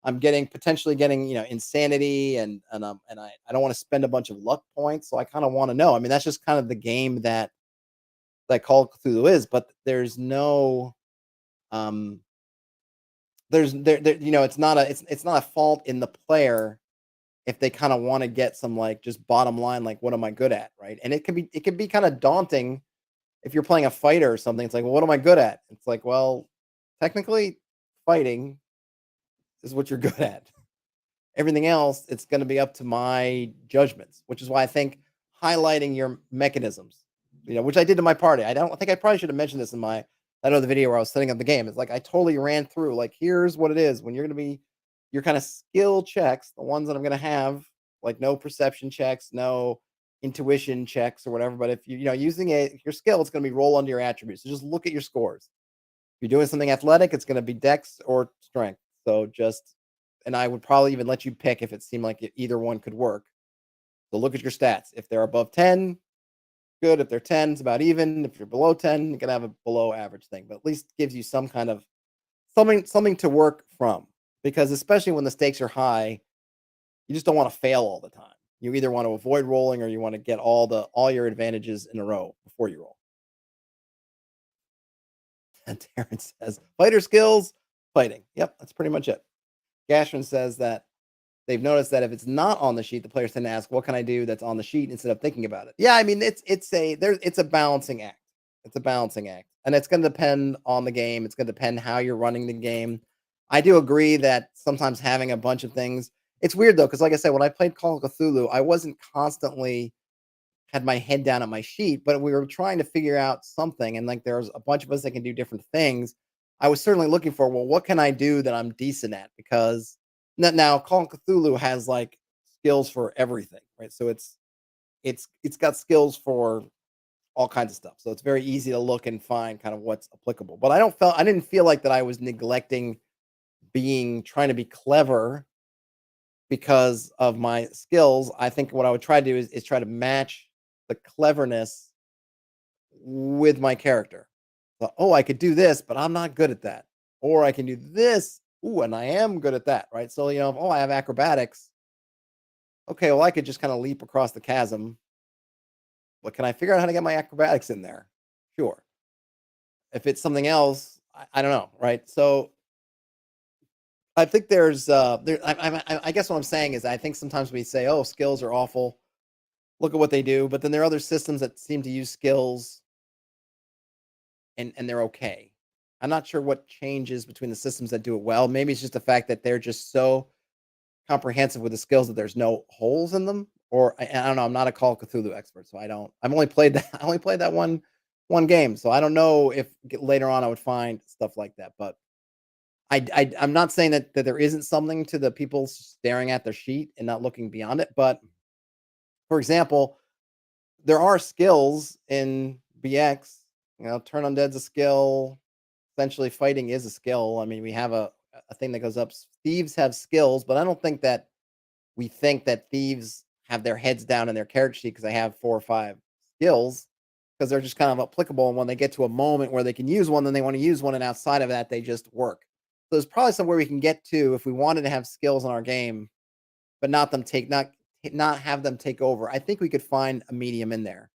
I'm potentially getting insanity, and I don't want to spend a bunch of luck points. So I kind of want to know. I mean, that's just kind of the game that Call of Cthulhu is. But there's no um it's not a fault in the player if they kind of want to get some like just bottom line, like what am I good at, right? And it can be kind of daunting if you're playing a fighter or something. It's like, well, what am I good at? It's like, well, technically fighting is what you're good at. Everything else, it's going to be up to my judgments, which is why I think highlighting your mechanisms, which I did to my party. I think I probably should have mentioned this in that other video where I was setting up the game. It's like I totally ran through like, here's what it is when you're going to be your kind of skill checks, the ones that I'm going to have, like no perception checks, no intuition checks or whatever. But if using your skill, it's going to be roll under your attributes. So just look at your scores. If you're doing something athletic, it's going to be dex or strength. So and I would probably even let you pick if it seemed like either one could work. So look at your stats. If they're above 10, good. If they're 10, it's about even. If you're below 10, you can have a below average thing, but at least gives you some kind of something to work from. Because especially when the stakes are high, you just don't want to fail all the time. You either want to avoid rolling or you want to get all your advantages in a row before you roll. And Terrence says, fighter skills, fighting. Yep, that's pretty much it. Gashman says that they've noticed that if it's not on the sheet, the players tend to ask, "What can I do that's on the sheet?" instead of thinking about it. Yeah, I mean, it's a balancing act. It's a balancing act, and it's going to depend on the game. It's going to depend how you're running the game. I do agree that sometimes having a bunch of things. It's weird though, because like I said, when I played Call of Cthulhu, I wasn't constantly had my head down at my sheet, but we were trying to figure out something, and like there's a bunch of us that can do different things. I was certainly looking for, well, what can I do that I'm decent at? Because now Call of Cthulhu has like skills for everything, right? So it's got skills for all kinds of stuff. So it's very easy to look and find kind of what's applicable. But I didn't feel like that I was neglecting being trying to be clever because of my skills. I think what I would try to do is try to match the cleverness with my character. So, oh, I could do this, but I'm not good at that. Or I can do this. Ooh, and I am good at that, right? So, oh, I have acrobatics. Okay, well, I could just kind of leap across the chasm. But can I figure out how to get my acrobatics in there? Sure. If it's something else, I don't know, right? So I think there's I guess what I'm saying is I think sometimes we say, oh, skills are awful. Look at what they do, but then there are other systems that seem to use skills and they're okay. I'm not sure what changes between the systems that do it well. Maybe it's just the fact that they're just so comprehensive with the skills that there's no holes in them. Or I don't know. I'm not a Call of Cthulhu expert, so I don't. I've only played that. I only played that one game, so I don't know if later on I would find stuff like that. But I'm not saying that there isn't something to the people staring at their sheet and not looking beyond it. But for example, there are skills in BX. Turn undead's a skill. Essentially, fighting is a skill. I mean, we have a thing that goes up. Thieves have skills, but I don't think that we think that thieves have their heads down in their character sheet because they have 4 or 5 skills because they're just kind of applicable. And when they get to a moment where they can use one, then they want to use one. And outside of that, they just work. So there's probably somewhere we can get to if we wanted to have skills in our game, but not have them take over. I think we could find a medium in there.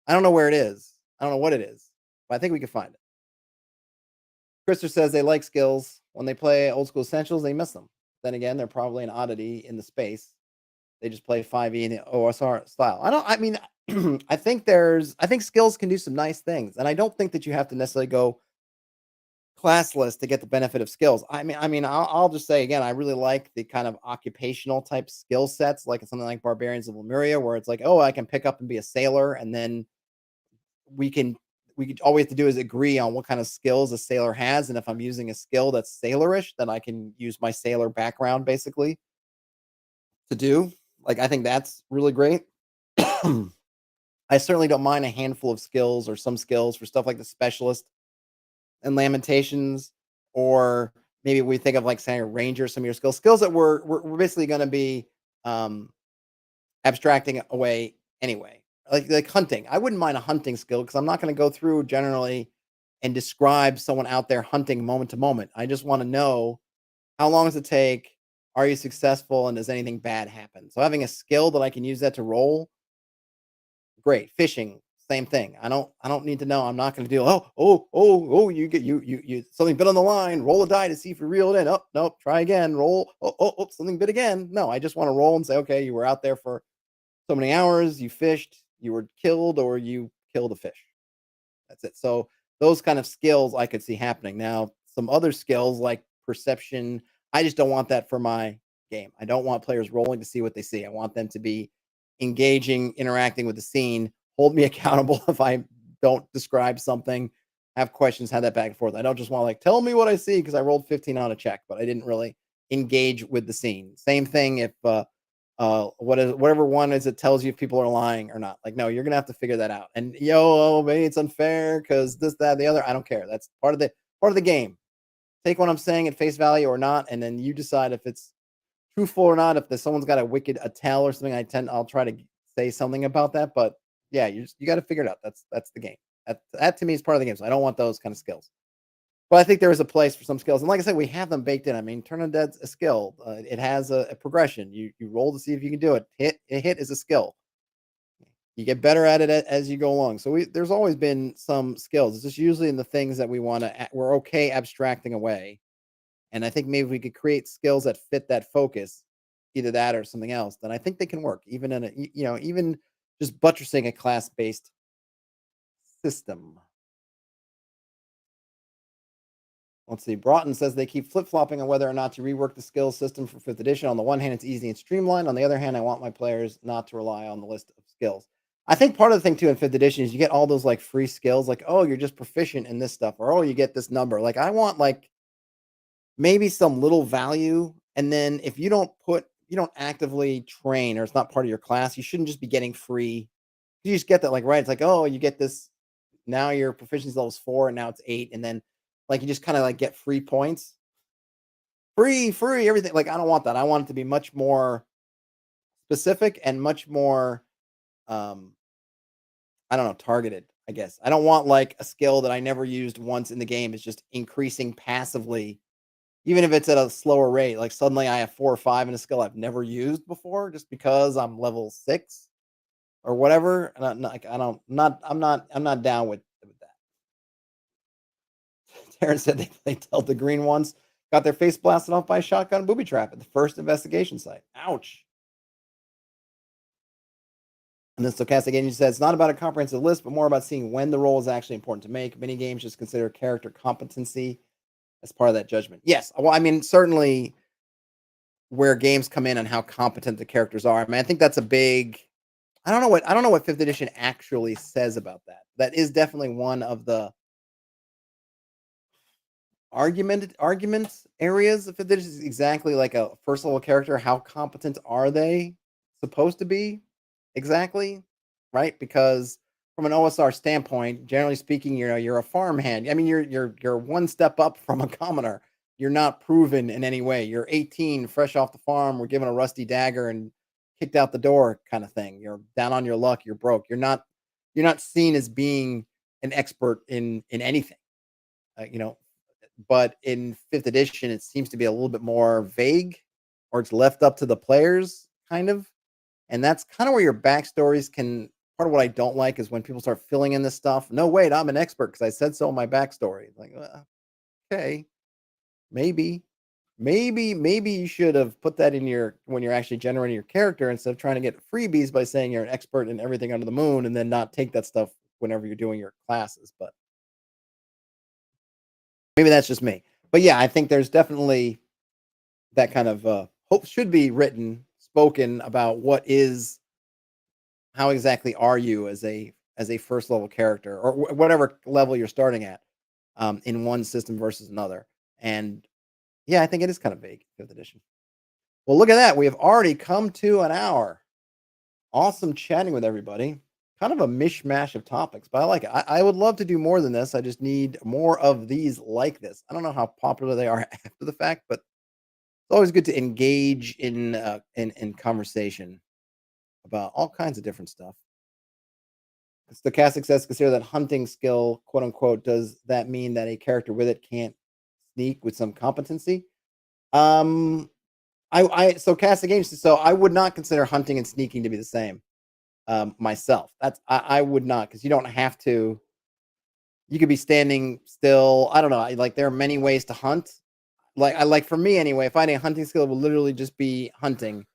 I don't know where it is. I don't know what it is, but I think we could find it. Krister says they like skills. When they play old school essentials, they miss them. Then again, they're probably an oddity in the space. They just play 5e in the OSR style. I mean, I think skills can do some nice things. And I don't think that you have to necessarily go classless to get the benefit of skills. I'll just say again, I really like the kind of occupational type skill sets, like something like Barbarians of Lemuria, where it's like, oh, I can pick up and be a sailor, and then we can all we have to do is agree on what kind of skills a sailor has. And if I'm using a skill that's sailorish, then I can use my sailor background basically to do. Like I think that's really great. I certainly don't mind a handful of skills or some skills for stuff like the specialist and lamentations, or maybe we think of like saying a ranger, some of your skills that we're basically going to be um, abstracting away anyway. Like hunting, I wouldn't mind a hunting skill because I'm not going to go through generally and describe someone out there hunting moment to moment. I just want to know how long does it take? Are you successful? And does anything bad happen? So having a skill that I can use that to roll, great. Fishing, same thing. I don't need to know. I'm not going to do, oh, you something bit on the line, roll a die to see if you reel it in. Oh, nope, try again. Roll. Oh, something bit again. No, I just want to roll and say, okay, you were out there for so many hours, you fished, you were killed, or you killed a fish. That's it. So those kind of skills I could see happening. Now, some other skills like perception, I just don't want that for my game. I don't want players rolling to see what they see. I want them to be engaging, interacting with the scene, hold me accountable if I don't describe something, have questions, have that back and forth. I don't just want to like tell me what I see because I rolled 15 on a check, but I didn't really engage with the scene. Same thing if whatever one is it tells you if people are lying or not. Like, no, you're gonna have to figure that out. And maybe it's unfair because this, that, the other. I don't care. That's part of the game. Take what I'm saying at face value or not, and then you decide if it's truthful or not. If there's someone's got a tell or something, I'll try to say something about that. But yeah, you got to figure it out. That's the game. That to me is part of the game. So I don't want those kind of skills. But I think there is a place for some skills, and like I said, we have them baked in. I mean, Turn Undead's a skill. It has a progression. You roll to see if you can do it. A hit is a skill. You get better at it as you go along. So there's always been some skills. It's just usually in the things that we're okay abstracting away. And I think maybe we could create skills that fit that focus, either that or something else. Then I think they can work, even in even just buttressing a class based system. Let's see. Broughton says they keep flip flopping on whether or not to rework the skills system for 5th edition. On the one hand, it's easy and streamlined. On the other hand, I want my players not to rely on the list of skills. I think part of the thing too in 5th edition is you get all those like free skills, like, oh, you're just proficient in this stuff, or oh, you get this number. Like, I want like maybe some little value. And then if you don't actively train or it's not part of your class, you shouldn't just be getting free You just get that, like, right, it's like, oh, you get this now your proficiency level is 4 and now it's 8, and then, like, you just kinda, like, get free points. Free, everything, like, I don't want that. I want it to be much more specific and much more, um, I don't know, targeted, I guess. I don't want, like, a skill that I never used once in the game is just increasing passively, even if it's at a slower rate, like, suddenly I have 4 or 5 in a skill I've never used before just because I'm level 6 or whatever, and I'm not like, I don't I'm not down with that. Terrence said they played Delta Green once, got their face blasted off by a shotgun booby trap at the first investigation site. Ouch. And then Stochastic Engine says it's not about a comprehensive list, but more about seeing when the role is actually important to make. Many games just consider character competency as part of that judgment. Yes. Well, I mean, certainly where games come in and how competent the characters are. I mean, I think that's a big I don't know what 5th edition actually says about that. That is definitely one of the arguments areas of 5th edition is exactly like a first level character. How competent are they supposed to be? Exactly, right? Because from an OSR standpoint, generally speaking, you're a farmhand. I mean, you're one step up from a commoner. You're not proven in any way. You're 18, fresh off the farm. We're given a rusty dagger and kicked out the door, kind of thing. You're down on your luck. You're broke. You're not seen as being an expert in anything. You know, but in 5th edition, it seems to be a little bit more vague, or it's left up to the players, kind of. And that's kind of where your backstories can part of what I don't like is when people start filling in this stuff. No, wait, I'm an expert because I said so in my backstory. Like, okay, maybe, maybe you should have put that in your when you're actually generating your character instead of trying to get freebies by saying you're an expert in everything under the moon and then not take that stuff whenever you're doing your classes. But maybe that's just me. But yeah, I think there's definitely that kind of hope should be written, spoken about what is how exactly are you as a first level character or whatever level you're starting at in one system versus another. And yeah, I think it is kind of vague, 5th edition. Well, look at that. We have already come to an hour. Awesome chatting with everybody. Kind of a mishmash of topics, but I like it. I would love to do more than this. I just need more of these like this. I don't know how popular they are after the fact, but it's always good to engage in conversation about all kinds of different stuff. Stochastic says consider that hunting skill, quote unquote. Does that mean that a character with it can't sneak with some competency? Um, I stochastic games. So I would not consider hunting and sneaking to be the same. Myself, I would not because you don't have to. You could be standing still. I don't know. Like there are many ways to hunt. Like I like for me anyway. If I had a hunting skill, it would literally just be hunting.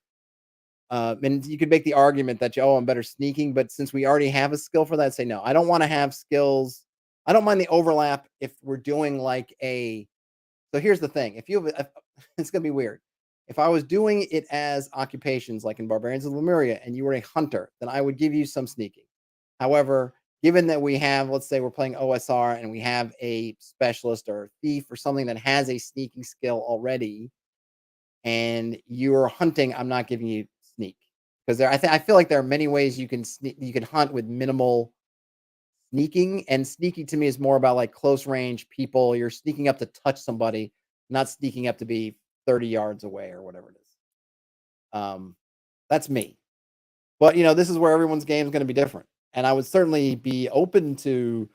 And you could make the argument that, oh, I'm better sneaking, but since we already have a skill for that, say no. I don't want to have skills. I don't mind the overlap if we're doing like a. So here's the thing: if you have, it's gonna be weird. If I was doing it as occupations, like in Barbarians of Lemuria, and you were a hunter, then I would give you some sneaking. However, given that we have, let's say, we're playing OSR and we have a specialist or a thief or something that has a sneaking skill already, and you're hunting, I'm not giving you sneak because I feel like there are many ways you can you can hunt with minimal sneaking, and sneaking to me is more about like close range people. You're sneaking up to touch somebody, not sneaking up to be 30 yards away or whatever it is. That's me. But this is where everyone's game is going to be different, and I would certainly be open to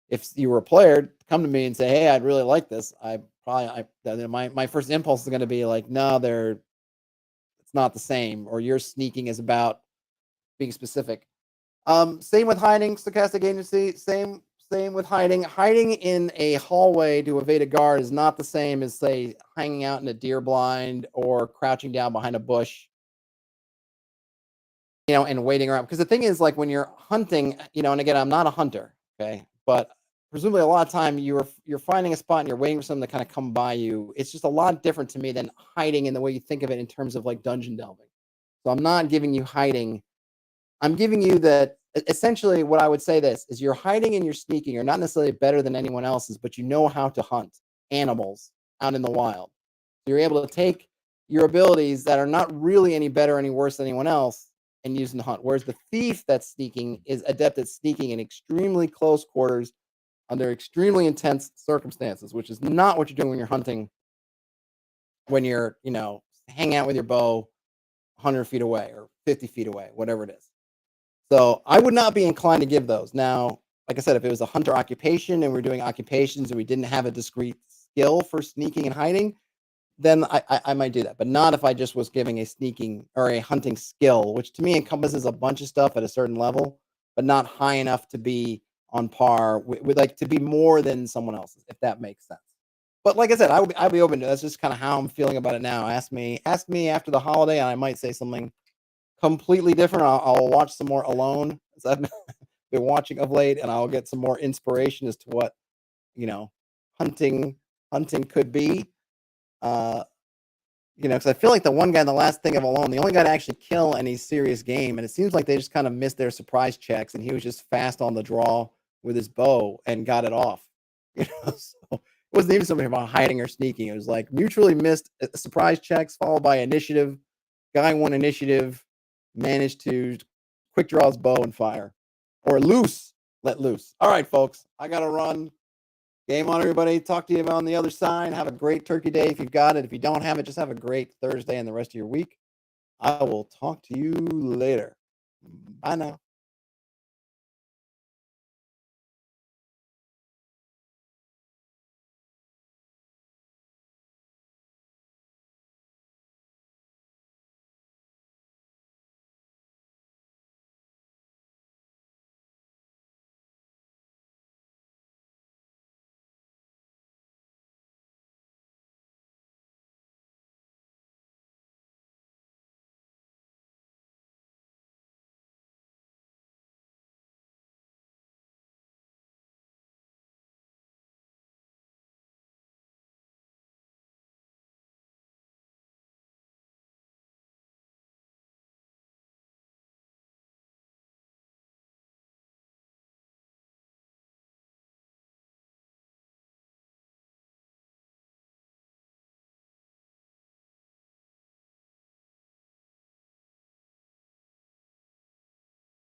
if you were a player, come to me and say, "Hey, I'd really like this." My first impulse is going to be like, "No, it's not the same," or your sneaking is about being specific. Same with hiding, stochastic agency. Same with hiding. Hiding in a hallway to evade a guard is not the same as say hanging out in a deer blind or crouching down behind a bush, and waiting around. Because the thing is, like when you're hunting, and again, I'm not a hunter, okay, but presumably a lot of time you're finding a spot and you're waiting for someone to kind of come by you. It's just a lot different to me than hiding in the way you think of it in terms of like dungeon delving. So I'm not giving you hiding. I'm giving you that essentially what I would say this is you're hiding and you're sneaking. You're not necessarily better than anyone else's, but you know how to hunt animals out in the wild. So you're able to take your abilities that are not really any better, any worse than anyone else, and using the hunt. Whereas the thief that's sneaking is adept at sneaking in extremely close quarters under extremely intense circumstances, which is not what you're doing when you're hunting, when you're, hanging out with your bow 100 feet away or 50 feet away, whatever it is. So I would not be inclined to give those. Now, like I said, if it was a hunter occupation and we're doing occupations and we didn't have a discrete skill for sneaking and hiding, then I might do that, but not if I just was giving a sneaking or a hunting skill, which to me encompasses a bunch of stuff at a certain level, but not high enough to be on par with like to be more than someone else's, if that makes sense. But like I said, I'd be open to it. That's just kind of how I'm feeling about it now. Ask me after the holiday, and I might say something completely different. I'll watch some more Alone, as I've been watching of late, and I'll get some more inspiration as to what you know hunting hunting could be. Uh, because I feel like the one guy in the last thing of Alone, the only guy to actually kill any serious game, and it seems like they just kind of missed their surprise checks, and he was just fast on the draw with his bow and got it off. So it wasn't even something about hiding or sneaking. It was like mutually missed surprise checks followed by initiative. Guy won initiative, managed to quick draw his bow and fire, or let loose. All right, folks, I gotta run. Game on, everybody. Talk to you on the other side. Have a great turkey day if you've got it. If you don't have it, just have a great Thursday and the rest of your week. I will talk to you later. Bye now.